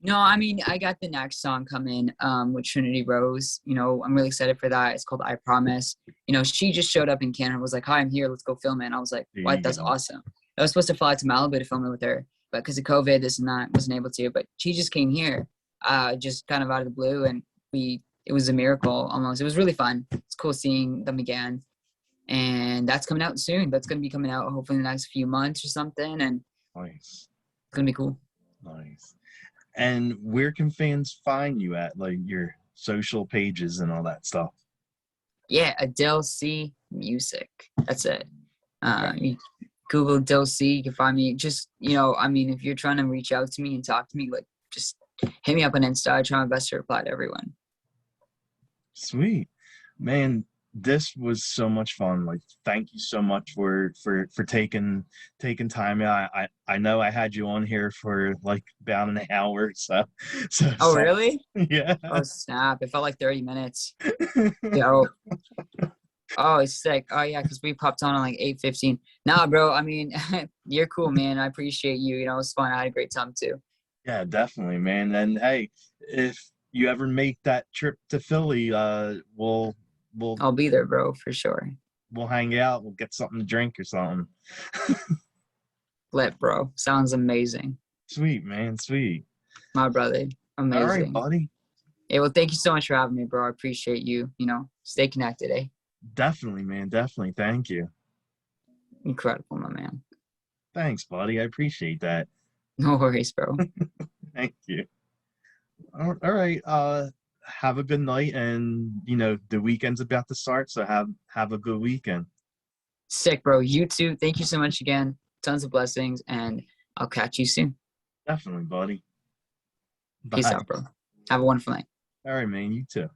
Speaker 2: No, I mean, I got the next song coming with Trinity Rose. I'm really excited for that. It's called I Promise. She just showed up in Canada, was like, hi, I'm here. Let's go film it. And I was like,
Speaker 3: There
Speaker 2: what?
Speaker 3: you
Speaker 2: That's
Speaker 3: go.
Speaker 2: awesome. I was supposed to fly to Malibu to film it with her, but because of COVID, this and that, wasn't able to. But she just came here, just kind of out of the blue. And it was a miracle almost. It was really fun. It's cool seeing them again. And that's coming out soon. That's going to be coming out hopefully in the next few months or something. And
Speaker 3: Nice.
Speaker 2: it's going to be cool.
Speaker 3: Nice. And where can fans find you at, like your social pages and all that stuff?
Speaker 2: Yeah, Adil C music. That's it.
Speaker 3: Okay.
Speaker 2: You Google Adil C. You can find me. Just I mean, if you're trying to reach out to me and talk to me, like just hit me up on Insta. I try my best to reply to everyone.
Speaker 3: Sweet, man. This was so much fun. Like, thank you so much for taking time. I know I had you on here for like about an hour. So
Speaker 2: Oh, really?
Speaker 3: yeah.
Speaker 2: Oh, snap! It felt like 30 minutes. Yo. Oh, it's sick. Oh yeah, because we popped on like 8:15. Nah, bro. I mean, you're cool, man. I appreciate you. It was fun. I had a great time too.
Speaker 3: Yeah, definitely, man. And hey, if you ever make that trip to Philly, we'll
Speaker 2: I'll be there, bro, for sure.
Speaker 3: we'll hang out. We'll get something to drink or something.
Speaker 2: Lit, bro. Sounds amazing.
Speaker 3: Sweet, man. Sweet.
Speaker 2: My brother. Amazing.
Speaker 3: All right, buddy.
Speaker 2: Hey, well, thank you so much for having me, bro. I appreciate you. Stay connected, eh?
Speaker 3: Definitely, man. Definitely. Thank you.
Speaker 2: Incredible, my man.
Speaker 3: Thanks, buddy. I appreciate that.
Speaker 2: No worries, bro.
Speaker 3: Thank you. All right. Have a good night, and the weekend's about to start, so have a good weekend.
Speaker 2: Sick, bro. You too. Thank you so much again. Tons of blessings, and I'll catch you soon.
Speaker 3: Definitely, buddy.
Speaker 2: Peace
Speaker 3: Bye.
Speaker 2: out, bro. Have a wonderful night.
Speaker 3: All right, man. You too.